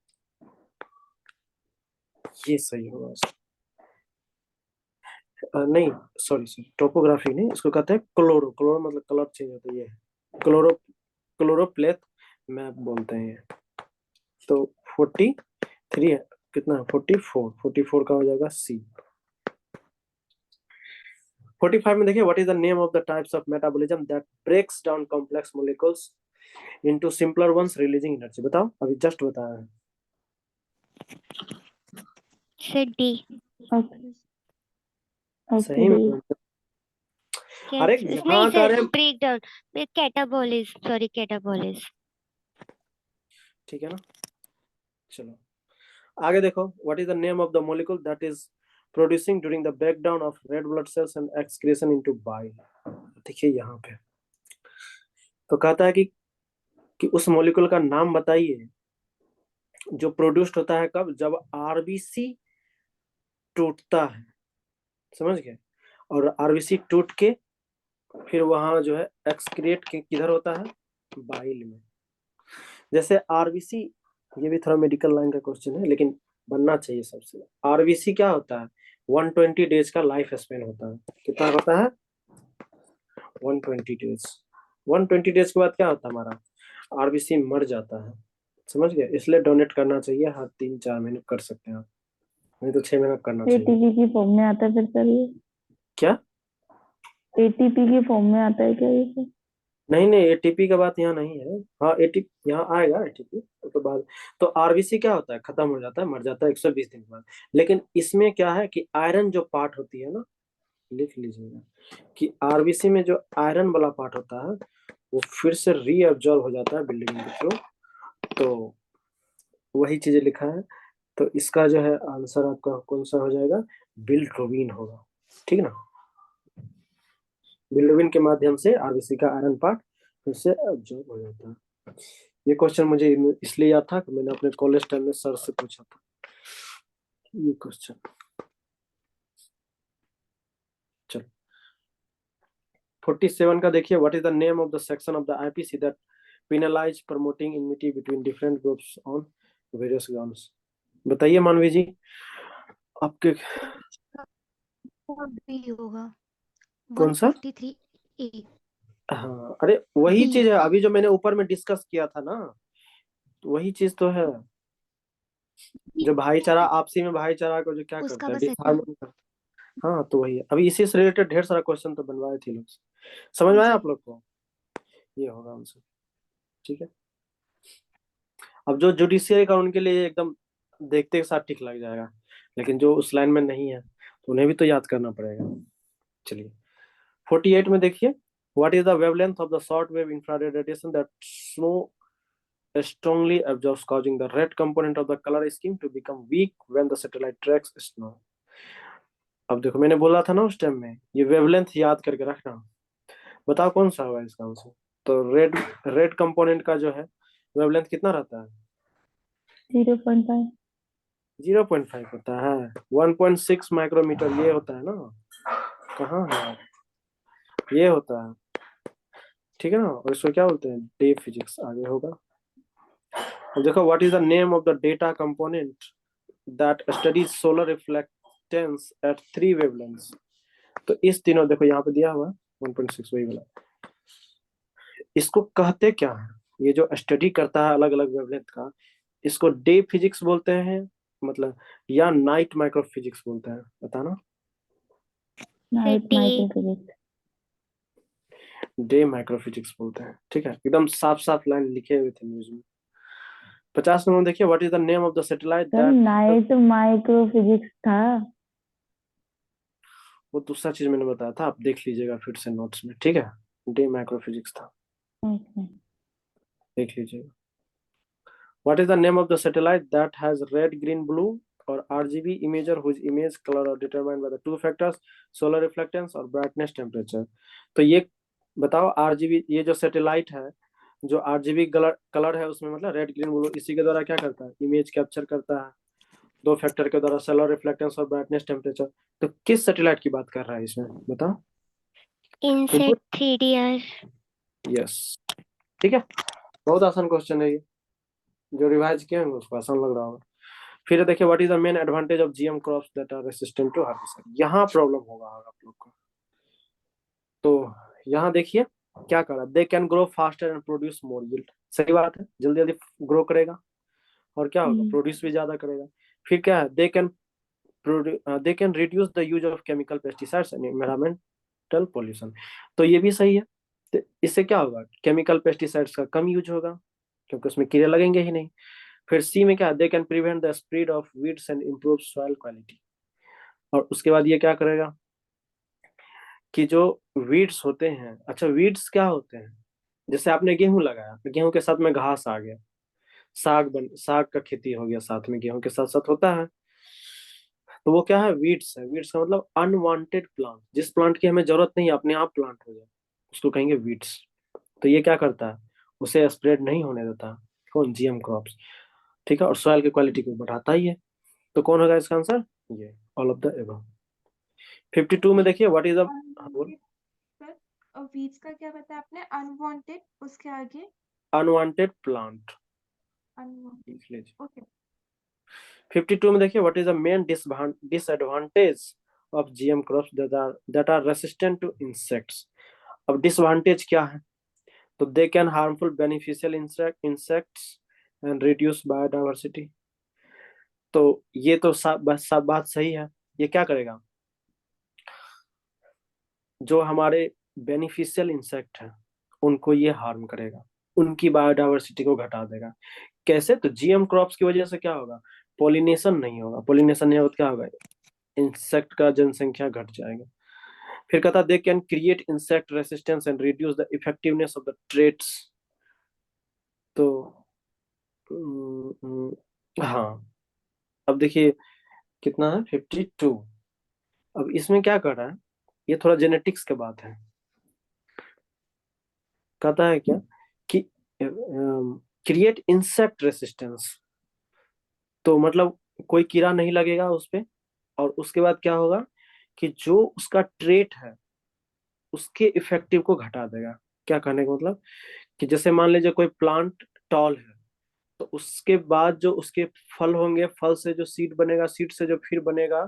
ये सही होगा नहीं, सॉरी टोपोग्राफी नहीं, इसको कहते हैं क्लोरो। क्लोरो मतलब कलर चेंज होता है, ये क्लोरो क्लोरोप्लेथ मैप बोलते हैं। तो 43 है, कितना है 44 का हो जाएगा सी। 45 में देखिए, what is the name of the types of metabolism that breaks down complex molecules into simpler ones releasing energy. बताओ, अभी जस्ट बताया है। से डी। सही में? अरे नहीं यहाँ सर, करे ब्रेक डाउन, कैटाबॉलिज, सॉरी कैटाबॉलिज। ठीक है ना। चलो आगे देखो, what is the name of the molecule that is producing during the breakdown of red blood cells and excretion into bile. देखिए यहाँ पे तो कहता है कि उस मॉलिक्यूल का नाम बताइए जो प्रोड्यूस्ड होता है कब, जब आरबीसी टूटता है, समझ गए। और आरबीसी टूट के फिर वहां जो है एक्सक्रिएट किधर होता है, बाइल में। जैसे आरबीसी, ये भी थोड़ा मेडिकल लाइन का क्वेश्चन है लेकिन बनना चाहिए सबसे। आरबीसी क्या होता है, 120 डेज का लाइफ स्पेन होता है। कितना होता है, 120 डेज। 120 डेज के बाद क्या होता है, हमारा आरबीसी मर जाता है, समझ गए। इसलिए डोनेट करना चाहिए, हर 3-4 महीने कर सकते हैं आप, नहीं तो 6 महीने करना चाहिए। एटीपी की फॉर्म में आता है फिर सर ये? क्या? एटीपी की फॉर्म में आता है क्या ये सर? नहीं नहीं, एटीपी का बात यहाँ नहीं है। हाँ एटीपी यहाँ आएगा, एटीपी तो बाद। तो आरबीसी क्या होता है, खत्म हो जाता है, मर जाता है 120 दिन के बाद। लेकिन इसमें क्या है कि आयरन जो पार्ट होती है ना, लिख लीजिएगा कि आरबीसी में जो आयरन वाला पार्ट होता है वो फिर से रीअब्जॉर्ब हो जाता है बिल्डिंग के थ्रू। तो वही चीजें लिखा है। तो इसका जो है आंसर आपका कौन सा हो जाएगा, बिल्डरोबिन होगा, ठीक ना। बिल्डरोबिन के माध्यम से आरबीसी का आयरन पार्ट फिर से एब्जॉर्ब हो जाता है। ये क्वेश्चन मुझे इसलिए याद था कि मैंने अपने कॉलेज टाइम में सर से पूछा था ये क्वेश्चन। चलो 47 का देखिए, what is the name of the section of the IPC that penalize promoting enmity between different groups on various grounds। बताइए मानवी जी, आपके बी होगा कौन सा? 153A। हाँ अरे वही बी। चीज है अभी जो मैंने ऊपर में डिस्कस किया था ना, तो वही चीज तो है। जो भाईचारा, आपसी में भाईचारा को जो क्या उसका करता है, बस इतना। डिसहार्मनी करता है। हाँ तो वही है, अभी इसी से रिलेटेड ढेर सारा क्वेश्चन तो बनवाए थे लोग। समझ में आया जी। आप लोग को? ये होगा आंसर, ठीक है। अब जो जुडिशियरी का उनके लिए एकदम देखते के साथ ठीक लग जाएगा, लेकिन जो उस लाइन में नहीं है तो उन्हें भी तो याद करना पड़ेगा। चलिए 48 में देखिए, what is the wavelength of the short wave infrared radiation that snow strongly absorbs, causing the red component of the color scheme to become weak when the satellite tracks snow। अब देखो मैंने बोला था ना उस टाइम में, ये wavelength याद करके रखना। बताओ कौन सा होगा इसका आंसर। तो रेड रेड कंपोनेंट का जो है वेवलेंथ कितना रहता है, 0.5। 0.5 होता है। 1.6 माइक्रोमीटर ये होता है ना, कहाँ है, ये होता है, ठीक है ना। और इसको क्या बोलते हैं, डे फिजिक्स आगे होगा। अब देखो, what is the name of the data component that studies solar reflectance at 3 wavelengths. तो इस तीनों देखो यहाँ पे दिया हुआ 1.6 वही वाला, इसको कहते क्या है, ये जो स्टडी करता है अलग अलग वेवलेंथ का, इसको डे फिजिक्स बोलते हैं मतलब, या नाइट माइक्रोफिजिक्स बोलते हैं, बताना। Night city. Microphysics. Day microphysics बोलते हैं, ठीक है, एकदम साफ साफ लाइन लिखे हुए थे न्यूज में। 50 नंबर देखिए, what is the name of the satellite sir that, night microphysics था। वो दूसरा चीज मैंने बताया था, आप देख लीजिएगा फिर से नोट्स में, ठीक है। डे माइक्रोफिजिक्स था, ओके। देख लीजिएगा। What is the name of the satellite that has red green blue और RGB imager whose image colour are determined by the two factors solar reflectance और ब्राइटनेस टेम्परेचर। तो ये बताओ RGB, ये जो सैटेलाइट है जो RGB कलर है उसमें मतलब रेड ग्रीन ब्लू, इसी के द्वारा क्या करता है, इमेज कैप्चर करता है दो फैक्टर के द्वारा, सोलर रिफ्लेक्टेंस और ब्राइटनेस टेम्परेचर। तो किस सैटेलाइट की बात कर रहा है इसमें बताओ? इनसेट 3DR। यस, ठीक है, बहुत आसान क्वेश्चन है ये, जो रिवाइज किए होंगे उसको आसान लग रहा होगा। फिर देखिए what is the main advantage of GM crops that are resistant to harvesting. यहाँ प्रॉब्लम होगा आप लोग को। तो यहाँ देखिए क्या करा, they can grow faster and produce more yield. सही बात है, जल्दी जल्दी ग्रो करेगा और क्या होगा, प्रोड्यूस भी ज्यादा करेगा। फिर क्या है, they can reduce the use of chemical pesticides and environmental pollution. तो ये भी सही है। तो इससे क्या होगा, केमिकल पेस्टिसाइड्स का कम यूज होगा क्योंकि उसमें कीड़े लगेंगे ही नहीं। फिर सी में क्या, they can prevent the spread of weeds and improve soil quality. और उसके बाद ये क्या करेगा कि जो वीड्स होते हैं, अच्छा वीड्स क्या होते हैं, जैसे आपने गेहूं लगाया, गेहूं के साथ में घास आ गया, साग का खेती हो गया साथ में, गेहूं के साथ साथ होता है। तो वो क्या है, वीड्स है। वीड्स का मतलब अनवांटेड प्लांट, जिस प्लांट की हमें जरूरत नहीं है अपने आप प्लांट हो जाए, उसको कहेंगे वीड्स। तो ये क्या करता है, उसे स्प्रेड नहीं होने देता। कौन, GM क्रॉप्स, ठीक है, और सॉइल की क्वालिटी को बढ़ाता ही है। तो कौन होगा इसका आंसर, ये ऑल ऑफ द एबव। 52 में देखिए what is the, unwanted sir, और वीड्स का क्या बताया आपने, अनवांटेड, उसके आगे अनवांटेड प्लांट अनवांटेड, लिख लीजिए। ओके। 52 में देखिए what is the main disadvantage of GM crops that are resistant to insects. अब डिसएडवांटेज क्या है, तो they can harmful beneficial insects and reduce biodiversity. तो ये तो सब बात सही है। ये क्या करेगा, जो हमारे बेनिफिशियल इंसेक्ट हैं उनको ये हार्म करेगा, उनकी बायोडाइवर्सिटी को घटा देगा। कैसे, तो GM क्रॉप्स की वजह से क्या होगा, पोलिनेशन नहीं होगा। पोलिनेशन नहीं होगा तो क्या होगा, इंसेक्ट का जनसंख्या घट जाएगा। फिर कहता they can create insect resistance and reduce the effectiveness of the traits. तो हाँ, अब देखिए कितना है 52। अब इसमें क्या कर रहा है, ये थोड़ा जेनेटिक्स के बात है। कहता है क्या कि क्रिएट इंसेक्ट रेसिस्टेंस, तो मतलब कोई कीड़ा नहीं लगेगा उस पे। और उसके बाद क्या होगा कि जो उसका ट्रेट है उसके इफेक्टिव को घटा देगा। क्या कहने का मतलब कि जैसे मान लीजिए कोई प्लांट टॉल है, तो उसके बाद जो उसके फल होंगे, फल से जो सीड बनेगा, सीड से जो फिर बनेगा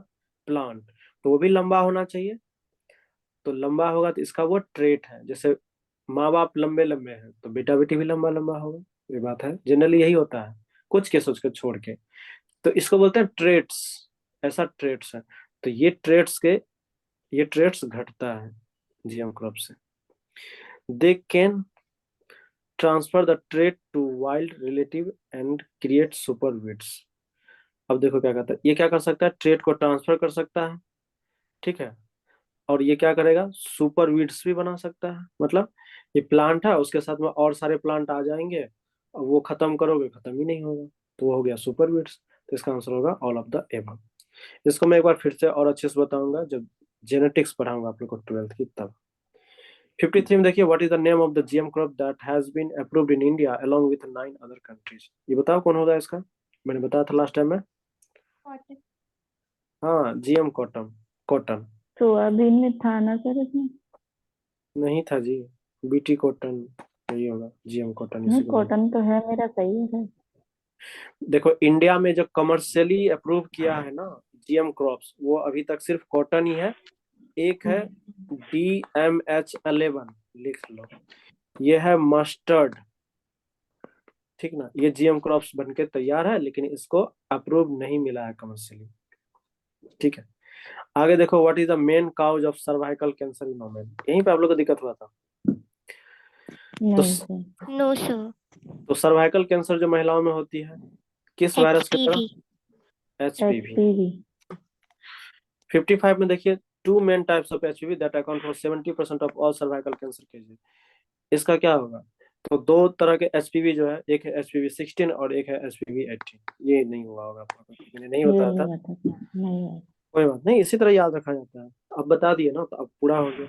प्लांट, तो वो भी लंबा होना चाहिए। तो लंबा होगा तो इसका वो ट्रेट है। जैसे माँ बाप लंबे लंबे हैं तो बेटा बेटी भी लंबा लंबा होगा। ये बात है, जनरली यही होता है, कुछ केस उसको छोड़ के। तो इसको बोलते हैं ट्रेट्स, ऐसा ट्रेट्स है। तो ये ट्रेट्स घटता है GM क्रॉप से। They can transfer the trait to wild relative and create super weeds. अब देखो क्या कहता है, ये क्या कर सकता है, ट्रेट को ट्रांसफर कर सकता है, ठीक है। और ये क्या करेगा, सुपर वीड्स भी बना सकता है। मतलब ये प्लांट है, उसके साथ में और सारे प्लांट आ जाएंगे और वो खत्म करोगे खत्म ही नहीं होगा, तो वो हो गया सुपर वीड्स। तो इसका आंसर होगा ऑल ऑफ द एबव। इसको मैं एक बार फिर से और अच्छे से बताऊंगा जब जेनेटिक्स पढ़ाऊंगा आप लोग को 12th की तब। 53 में देखिए what is the name of the GM crop that has been approved in India along with 9 other countries. ये बताओ कौन होगा इसका, मैंने बताया था लास्ट टाइम में। कॉटन। हाँ, GM कॉटन। कॉटन सोयाबीन में था ना सर इसमें? नहीं था जी, BT कॉटन यही होगा, GM कॉटन नहीं, इसी को बोलते कॉटन तो है मेरा, सही है सर। हैं। देखो इंडिया में जो कमर्शियली अप्रूव किया है ना GM क्रॉप्स, वो अभी तक सिर्फ कॉटन ही है। एक है DMH11, लिख लो, ये है मस्टर्ड, ठीक ना। ये GM क्रॉप्स बनके तैयार है लेकिन इसको अप्रूव नहीं मिला है कमर्शियली, ठीक है। आगे देखो what is the main cause of cervical cancer in women. यहीं पे आप लोग को दिक्कत हुआ था। तो नहीं sir. No sir. Cervical cancer जो महिलाओं में होती है किस वायरस के तरह, HPV। HPV। HPV। 55 में देखिए two main types of HPV that account for 70% of all cervical cancer cases. इसका क्या होगा, तो दो तरह के एचपीवी जो है, एक है एचपीवी 16 और एक है एचपीवी 18। ये नहीं हुआ होगा आपको, मैंने नहीं ये बताया नहीं था, बता नहीं है। कोई बात नहीं, इसी तरह याद रखा जाता है। अब बता दिए ना, तो अब पूरा हो गया।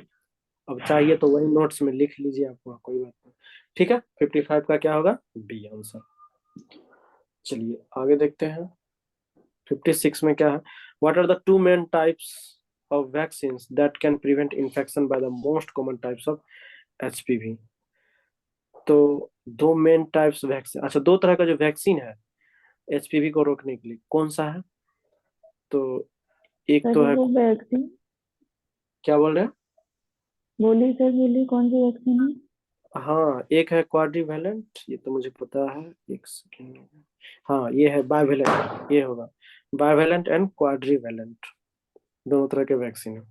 अब चाहिए तो वही नोट्स में लिख लीजिए, आपको कोई बात नहीं। ठीक है, 55 का क्या होगा? B answer. चलिए आगे देखते हैं। 56 में क्या है? What are the two main types of vaccine that can prevent infection by the most common types of HPV. तो दो मेन टाइप्स वैक्सीन, अच्छा दो तरह का जो वैक्सीन है एचपीवी को रोकने के लिए, कौन सा है? तो एक सर तो है, वो वैक्सीन क्या बोल रहे हैं? बोली सर, बोली कौन सी वैक्सीन है? हाँ, एक है क्वाड्रीवैलेंट, ये तो मुझे पता है, एक सेकेंड। हाँ ये है बाइवेलेंट, ये होगा बाइवेलेंट एंड क्वाड्रीवैलेंट, दोनों तरह के वैक्सीन है।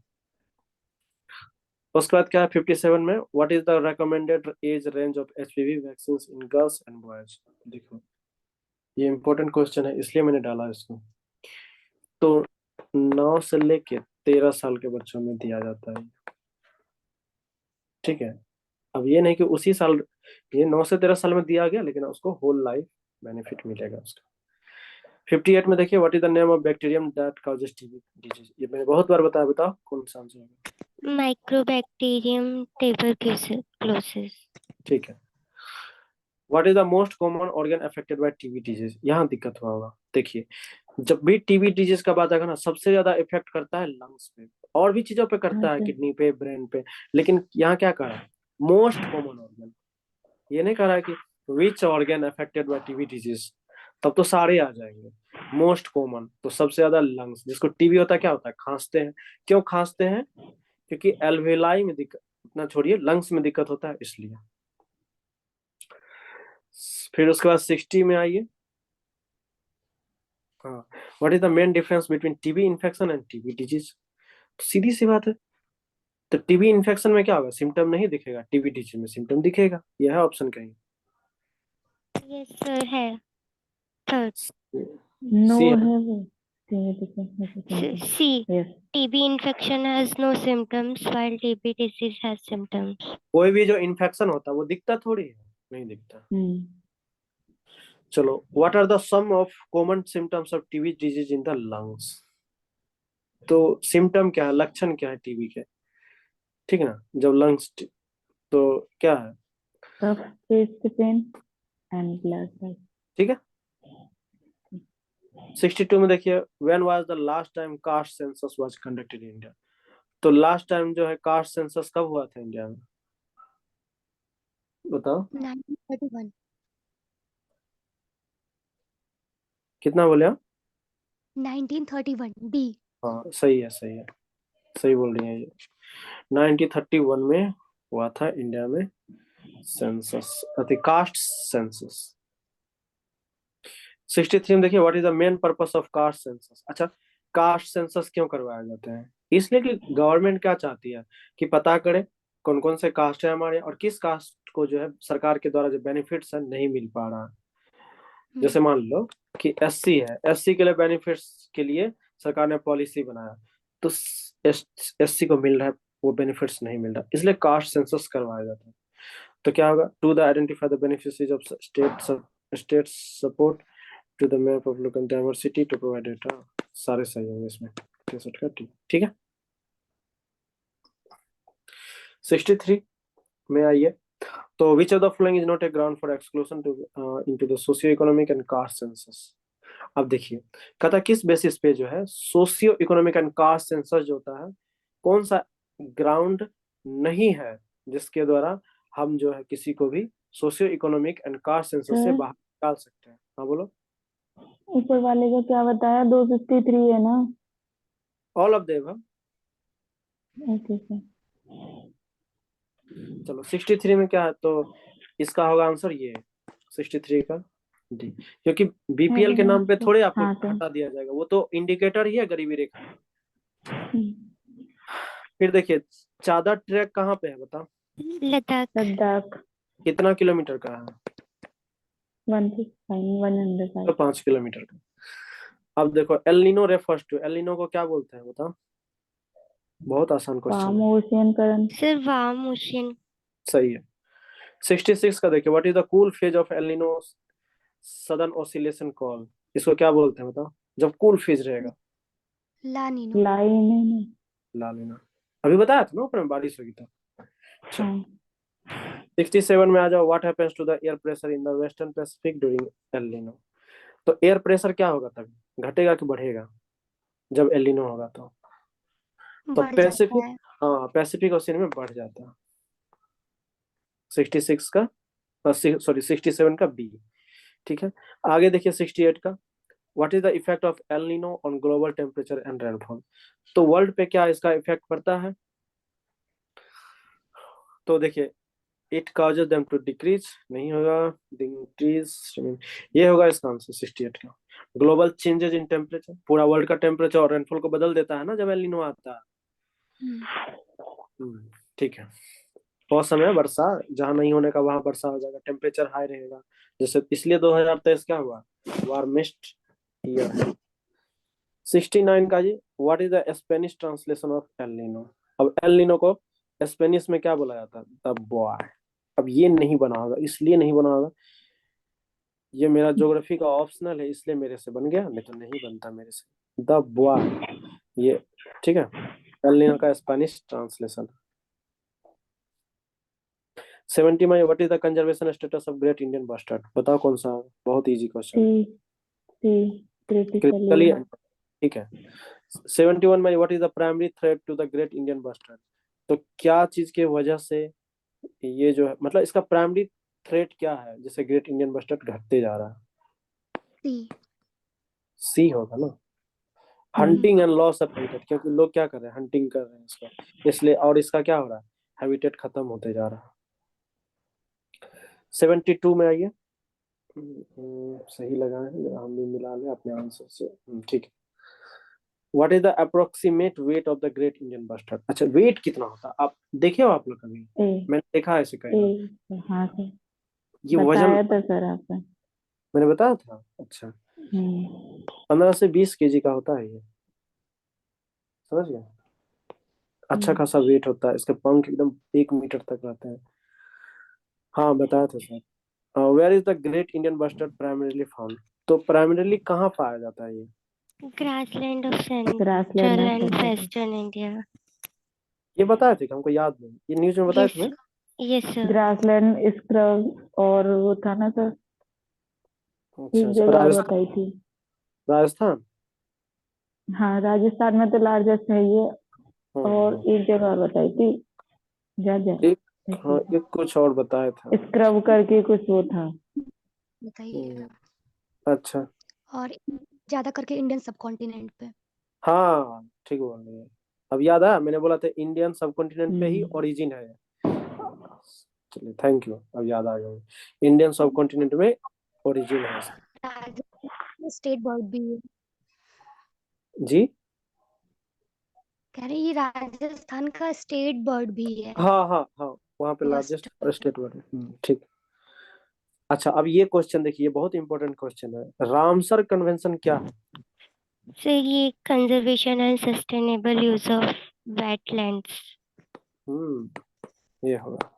उसके बाद क्या है 57 में? What is the recommended age range of HPV vaccine in girls and boys? देखो ये इंपॉर्टेंट क्वेश्चन है, इसलिए मैंने डाला इसको। तो 9 से लेके 13 साल के बच्चों में दिया जाता है, ठीक है। अब ये नहीं कि उसी साल, ये 9 से 13 साल में दिया गया, लेकिन उसको होल लाइफ बेनिफिट मिलेगा उसका। 58 में देखिए, what is the name of bacterium that causes TB disease? ये मैंने बहुत बार बताया, बताओ कौन सा आंसर होगा? Mycobacterium tuberculosis. ठीक है। What is the most common organ affected by TB disease? यहाँ दिक्कत हुआ होगा। देखिए जब भी टीबी डिजीज का बात आएगा ना, सबसे ज्यादा इफेक्ट करता है लंग्स पे, और भी चीजों पे करता है, अच्छा किडनी पे, ब्रेन पे, लेकिन यहाँ क्या कहा है? Most common organ. ये नहीं कह रहा है कि which organ affected by TB disease, तब तो सारे आ जाएंगे। मोस्ट कॉमन तो सबसे ज्यादा लंग्स, जिसको टीबी होता है क्या होता है? खांसते हैं। क्यों खांसते हैं? क्योंकि एल्वेलाई में दिक्कत, इतना छोड़िए, लंग्स में दिक्कत होता है इसलिए। फिर उसके बाद 60 में आइए। हाँ, what is the main difference between TB infection and TB disease? सीधी सी बात है। तो टीबी इन्फेक्शन में क्या होगा? सिम्टम नहीं दिखेगा, टीबी डिजीज में सिम्टम दिखेगा। यह है ऑप्शन कहीं। यस सर है, थर्ड। नो सी है। है वो। Yes. C, TB infection has no symptoms while TB disease has symptoms. कोई भी जो इन्फेक्शन होता है वो दिखता थोड़ी है, नहीं दिखता। चलो, what are the some of common symptoms of TB disease in the lungs? तो सिम्टम क्या है, लक्षण क्या है टीबी के? ठीक है ना, जब लंग्स, तो क्या है? कफ, चेस्ट पेन एंड ब्लड। ठीक है। 62 में देखिए, when was the last time caste census was conducted in India? तो लास्ट टाइम जो है कास्ट सेंसस कब हुआ था इंडिया में, बताओ? 1931। कितना बोले आप? 1931 डी। हाँ सही है, सही है, सही बोल रही है ये। 1931 में हुआ था इंडिया में सेंसस, अति कास्ट सेंसस। 63 में देखिए, what is the main purpose of caste census? अच्छा, कास्ट सेंसस क्यों करवाया जाता है? इसलिए कि गवर्नमेंट क्या चाहती है कि पता करे कौन कौन से कास्ट है हमारे, और किस कास्ट को जो है सरकार के द्वारा जो बेनिफिट्स है नहीं मिल पा रहा है। जैसे मान लो कि एससी है, एससी के लिए बेनिफिट्स के लिए सरकार ने पॉलिसी बनाया, तो एससी को मिल रहा है वो बेनिफिट्स नहीं मिल रहा, इसलिए कास्ट सेंसस करवाया जाता है। तो क्या होगा? To the identify the beneficiaries of state support to the map of local diversity to provide data. सारे सही होंगे इसमें, 63 का ठीक है। 63 में आइए। तो which of the following is not a ground for exclusion to into the socio economic and caste census? अब देखिए, कहता किस बेसिस पे जो है socio economic and caste census जो होता है, कौन सा ग्राउंड नहीं है जिसके द्वारा हम जो है किसी को भी socio economic and caste census से बाहर निकाल सकते हैं? हाँ बोलो। ऊपर वाले का क्या बताया? 263 है ना? All of them. Okay sir. चलो 63 में क्या है? तो इसका होगा आंसर ये 63 का डी, क्योंकि बीपीएल के नाम पे थोड़े आपको हाँ सर। हटा दिया जाएगा, वो तो इंडिकेटर ही है गरीबी रेखा। फिर देखिए, चादर ट्रैक कहाँ पे है बताओ? लद्दाख। लद्दाख। कितना किलोमीटर का है? 105। तो 5 किलोमीटर का। अब देखो, El Nino refers to, El Nino को क्या बोलते हैं बताओ? बहुत आसान क्वेश्चन वार्म है। Ocean current. Sir warm ocean. सही है। 66 का देखिए, what is the cool phase of El Nino southern oscillation call, इसको क्या बोलते हैं बताओ, जब कूल फेज रहेगा। ला नीनो। लाई नहीं। ला लेना, अभी बताया था ना ऊपर में बारिश होगी तो। चलो हाँ 67 में आ जाओ, what happens to the air pressure in the western Pacific during El Nino. तो एयर प्रेशर क्या होगा तभी, घटेगा कि बढ़ेगा जब एल नीनो होगा तो बढ़ जाता पैसिफिक, है। हाँ पैसिफिक ओशियन में बढ़ जाता है। 66 का, सॉरी 67 का बी। ठीक है, आगे देखिए 68 का, what is the effect of El Nino on global temperature and rainfall. तो वर्ल्ड पे क्या इसका इफेक्ट पड़ता है, तो देखिए it causes them to decrease, नहीं होगा, डिक्रीज, ये होगा इसका आंसर 68 का। ग्लोबल चेंजेस इन टेम्परेचर, पूरा वर्ल्ड का टेम्परेचर और रेनफॉल को बदल देता है ना जब एल नीनो आता है। ठीक है, मौसम है वर्षा, जहाँ नहीं होने का वहां वर्षा हो जाएगा, टेम्परेचर हाई रहेगा, जैसे इसलिए 2023 क्या हुआ, वार्मेस्ट ईयर है। 69 का जी, what is the Spanish translation of El Nino. अब एल नीनो को स्पेनिश में क्या बोला जाता है, द बॉय। अब ये नहीं बना होगा, इसलिए नहीं बना होगा, ये मेरा ज्योग्राफी का ऑप्शनल है इसलिए मेरे से बन गया, नहीं तो नहीं बनता मेरे से, द बॉय ये। ठीक है, एल नीनो का स्पेनिश ट्रांसलेशन। 70 में what is the conservation status of great Indian bustard, बताओ कौन सा, बहुत easy question. C C critically, critically. ठीक है। 71 में what is the primary threat to the great Indian bustard, तो क्या चीज के वजह से ये जो है, मतलब इसका प्राइमरी थ्रेट क्या है जिससे ग्रेट इंडियन बस्टर्ड घटते जा रहा है, सी। सी होगा ना, hunting and loss of habitat, क्योंकि लोग क्या कर रहे हैं, हंटिंग कर रहे हैं इसका, इसलिए, और इसका क्या हो रहा है, हैबिटेट खत्म होते जा रहा है। 72 में आइए, सही लगा है, हम भी मिला लें अपने आंसर से। ठीक है, what is the approximate weight of the great Indian bustard. अच्छा वेट कितना होता है, आप देखे हो आप लोग कभी, ए मैंने देखा है ऐसे कहीं, ए हाँ सर, ये वजन बताया था सर आपने। मैंने बताया था। अच्छा, 15 से 20 केजी का होता है ये, समझ गए, अच्छा हम्म, खासा वेट होता है, इसके पंख एकदम 1 मीटर तक रहते हैं। हाँ बताया था sir. Where is the great Indian bustard primarily found, तो प्राइमरीली कहाँ पाया जाता है ये, ग्रासलैंड ऑफ ग्रासलैंड सेंट्रल में एंड सर। Western India. ये बताए थे कि हमको याद नहीं, ये न्यूज में बताया यस, तुम्हें। Yes sir. ग्रासलैंड स्क्रब और वो था ना सर, अच्छा एक अच्छा, जगह और बताई थी। राजस्थान। हाँ राजस्थान में तो लार्जेस्ट है ये, और हम्म, एक जगह और बताई थी, जा जा एक, हाँ एक कुछ और बताया था। स्क्रब करके कुछ वो था। बताइए। अच्छा, और ज्यादा करके इंडियन सब कॉन्टिनेंट पे। हाँ ठीक बोल रही है, अब याद आया, मैंने बोला था इंडियन सब कॉन्टिनेंट पे ही हम्म ओरिजिन है। चलिए थैंक यू, अब याद आ गया, इंडियन सब कॉन्टिनेंट में ओरिजिन है इसका। राजस्थान स्टेट बर्ड भी है। जी, कह रही ये राजस्थान का स्टेट बर्ड भी है। हाँ हाँ हाँ, वहाँ पे लार्जेस्ट बस्टर्ड। स्टेट वर्ड है। ठीक। अच्छा अब ये क्वेश्चन देखिए, बहुत इंपॉर्टेंट क्वेश्चन है, रामसर कन्वेंशन क्या है। सर ये conservation and sustainable use of wetlands. ये होगा,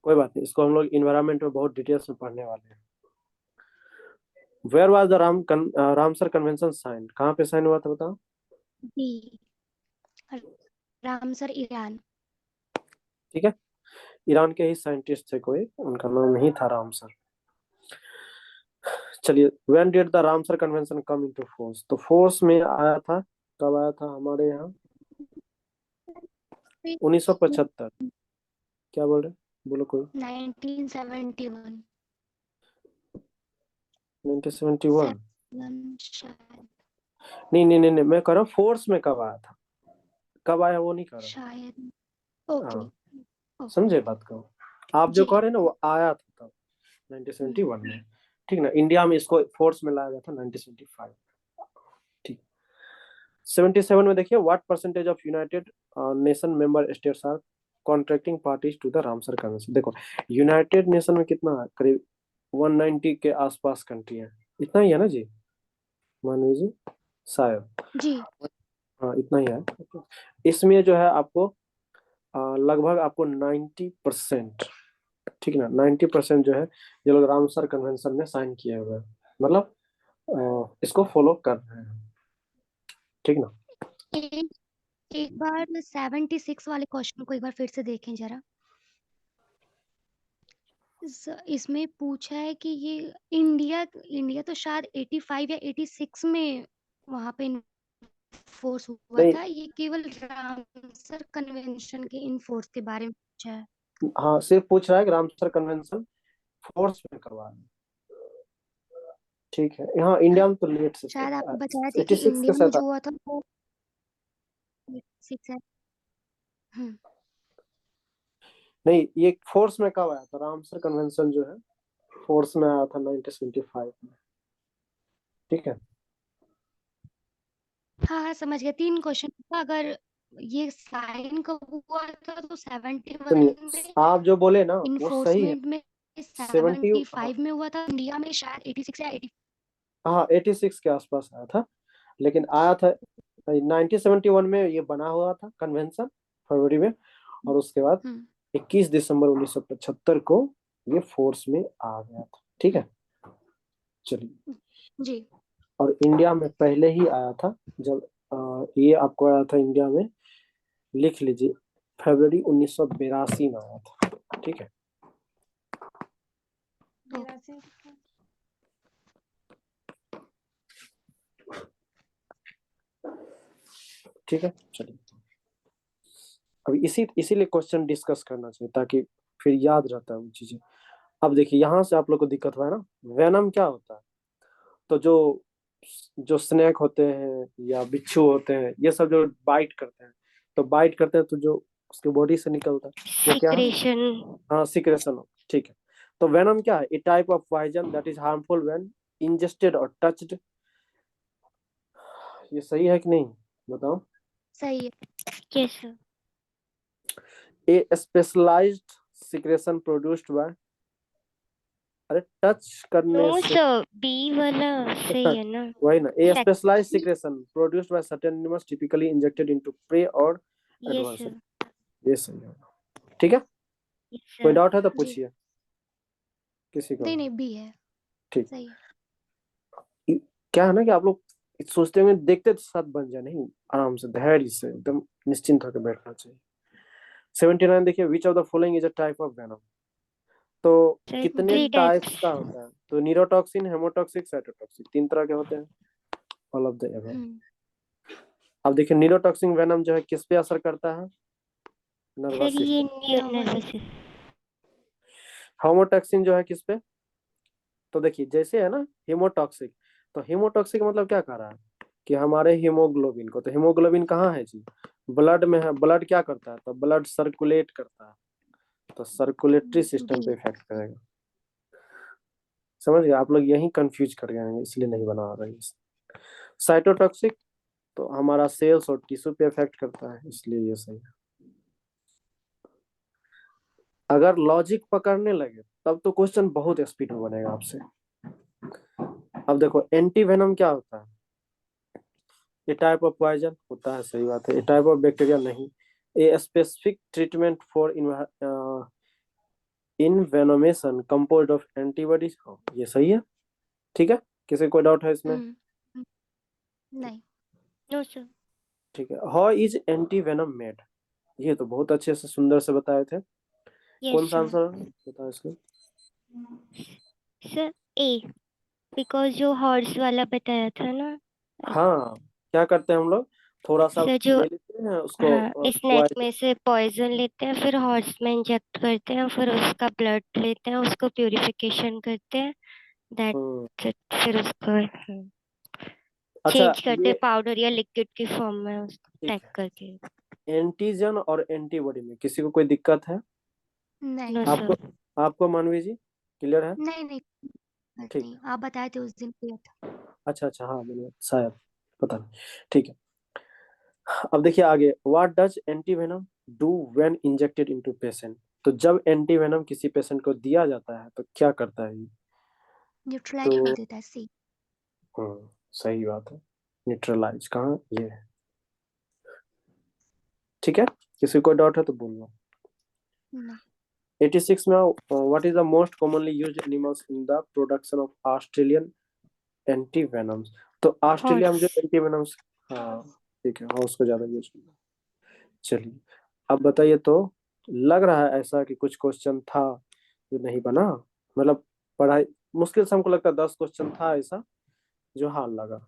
कोई बात नहीं, इसको हम लोग इन्वायरमेंट में बहुत डिटेल्स में पढ़ने वाले हैं। Where was the Ramsar convention sign, कहाँ पे साइन हुआ था बताओ। बी। Ramsar Iran. ठीक है, ईरान के ही साइंटिस्ट थे कोई, उनका नाम ही था रामसर। चलिए, when did the Ramsar convention come into force, तो फोर्स में आया था, कब आया था हमारे यहाँ, 1975। क्या बोल रहे, बोलो कोई। 1971। 1971, शायद। नहीं नहीं नहीं नहीं, मैं कह रहा हूँ फोर्स में कब आया था, कब आया वो नहीं कर रहा। शायद। ओके। हाँ समझे बात को, आप जो जी। कह रहे हैं ना वो आया था तब 1971 में। ठीक ना, इंडिया में इसको फोर्स में लाया गया था 1975। ठीक। 77 में देखिए, what percentage of United Nation member states are contracting parties to the Ramsar convention. देखो यूनाइटेड नेशन में कितना है, करीब 190 के आसपास कंट्री है, इतना ही है ना जी, मान लीजिए शायद, जी। हाँ इतना ही है। इसमें जो है आपको लगभग आपको 90%, ठीक है ना। 90% जो है ये लोग रामसर कन्वेंशन में साइन किए हुए हैं, मतलब इसको फॉलो कर रहे हैं, ठीक ना। एक एक बार 76 वाले क्वेश्चन को एक बार फिर से देखें जरा। इसमें पूछा है कि ये इंडिया इंडिया तो शायद 85 या 86 में वहां पे फोर्स हुआ नहीं, था, ये केवल रामसर कन्वेंशन के इन फोर्स के बारे में पूछा है। हाँ सिर्फ पूछ रहा है कि रामसर कन्वेंशन फोर्स में करवा है, ठीक है। यहाँ इंडिया में तो लेट से शायद आपको बताया था कि 86 के इंडिया में साथ। जो हुआ था वो 86 है। हम्म नहीं, ये फोर्स में कब आया था, रामसर कन्वेंशन जो है फोर्स में आया था 1975 में, ठीक है। हाँ हाँ समझ गया। 3 क्वेश्चन था, अगर ये साइन कब हुआ था तो 71 सुनिए, में, आप जो बोले ना वो सही है। इन्फोर्समेंट में 70, हाँ 75 में हुआ था, इंडिया में शायद 86 या 80। हाँ 86 के आसपास आया था, लेकिन आया था 1971 में ये बना हुआ था कन्वेंशन, फरवरी में। और उसके बाद हम्म 21 दिसंबर 1975 को ये फोर्स में आ गया था, ठीक है। चलिए, जी और इंडिया में पहले ही आया था, जब ये आपको आया था इंडिया में, लिख लीजिए, फरवरी 1982 में आया था, ठीक है। 82 ठीक है, चलिए। अभी इसीलिए क्वेश्चन डिस्कस करना चाहिए ताकि फिर याद रहता है वो चीजें। अब देखिए, यहाँ से आप लोग को दिक्कत हुआ है ना, वेनम क्या होता है। तो जो जो स्नेक होते हैं या बिच्छू होते हैं, ये सब जो बाइट करते हैं, तो बाइट करते हैं तो जो उसके बॉडी से निकलता है वो क्या है, सिक्रेशन। हाँ सिक्रेशन, ठीक है। तो वेनम क्या है, a type of poison that is harmful when ingested और टच्ड। ये सही है कि नहीं, बताओ। सही है। Yes sir. A specialised secretion produced by, अरे टच करने नो से सर, बी वाला सही है ना। वही ना, a Sec- specialised secretion produced by certain animals typically injected into prey और यस एडवर्सरी। सर। ये सही है, ठीक है। यस कोई सर। डाउट है तो जी पूछिए किसी को। नहीं नहीं बी है। ठीक। सही है। क्या है ना कि आप लोग सोचते होंगे देखते तो साथ बन जाए, नहीं, आराम से धैर्य से एकदम निश्चिंत होकर बैठना चाहिए। 79 देखिए, which of the following is a type of venom. तो सर कितने 3 टाइप्स टाइप्स। का होता है, तो न्यूरोटॉक्सिन, हेमोटॉक्सिक, साइटोटॉक्सिक, 3 तरह के होते हैं, ऑल ऑफ द एबव। हम्म अब देखिए, न्यूरोटॉक्सिन वेनम जो है किस पे असर करता है, नर्वस सर ये सिस्टम। Nervous nervous. सिस्टम। होमोटॉक्सिन जो है किस पे, तो देखिए जैसे है ना हीमोटॉक्सिक, तो हीमोटॉक्सिक मतलब क्या कर रहा है कि हमारे हीमोग्लोबिन को, तो हीमोग्लोबिन कहाँ है जी, ब्लड में है। ब्लड क्या करता है, तो ब्लड सर्कुलेट करता है, तो सर्कुलेटरी सिस्टम पे बी। इफेक्ट करेगा। समझ गए आप लोग, यही कंफ्यूज कर गए हैं, इसलिए नहीं बना रही। साइटोटॉक्सिक तो हमारा सेल्स और टिश्यू पे इफेक्ट करता है, इसलिए ये सही है। अगर लॉजिक पकड़ने लगे तब तो क्वेश्चन बहुत स्पीड में बनेगा आपसे। अब देखो, एंटी वेनम क्या होता है, ये टाइप ऑफ पॉइजन होता है, सही बात है। ये टाइप ऑफ बैक्टीरिया नहीं, a specific treatment for envenomation composed of antibodies, ये सही है, ठीक है। किसी को कोई डाउट है इसमें, हम्म, नहीं। No sir. ठीक है। How is anti venom made, ये तो बहुत अच्छे से सुंदर से बताए थे। यस कौन सा सर। आंसर बताओ इसका। सर ए, बिकॉज जो हॉर्स वाला बताया था ना। हाँ, क्या करते हैं हम लोग, थोड़ा सा सर जो, ले लेते हैं उसको, हाँ इस नेट में से पॉइजन लेते हैं, फिर हॉर्स में इंजेक्ट करते हैं, फिर उसका ब्लड लेते हैं, उसको प्यूरिफिकेशन करते हैं, दैट फिर उसको अच्छा चेंज करते ये हैं पाउडर या लिक्विड की फॉर्म में, उसको ठीक पैक है, करके। एंटीजन और एंटीबॉडी में किसी को कोई दिक्कत है, नहीं नो आपको सर। आपको मानवी जी क्लियर है, नहीं नहीं दिक्कत ठीक नहीं, है। आप बताए थे उस दिन किया था। अच्छा अच्छा, हाँ मैंने शायद, पता नहीं, ठीक है। अब देखिए आगे, what does antivenom do when injected into patient. तो जब एंटीवेनम किसी पेशेंट को दिया जाता है तो क्या करता है ये? न्यूट्रलाइज कर तो देता है। सी। सही बात है, न्यूट्रलाइज कहाँ, ये है, ठीक है। किसी को डाउट है तो बोल लो। नहीं। 86 में what is the most commonly used animals in the production of Australian anti venoms. तो ऑस्ट्रेलिया में जो हॉर्स। एंटी वेनम्स, हाँ ठीक है, हॉर्स को ज्यादा यूज करना। चलिए अब बताइए, तो लग रहा है ऐसा कि कुछ क्वेश्चन था जो नहीं बना, मतलब पढ़ाई मुश्किल से हमको लगता है 10 क्वेश्चन था ऐसा जो हाल लगा।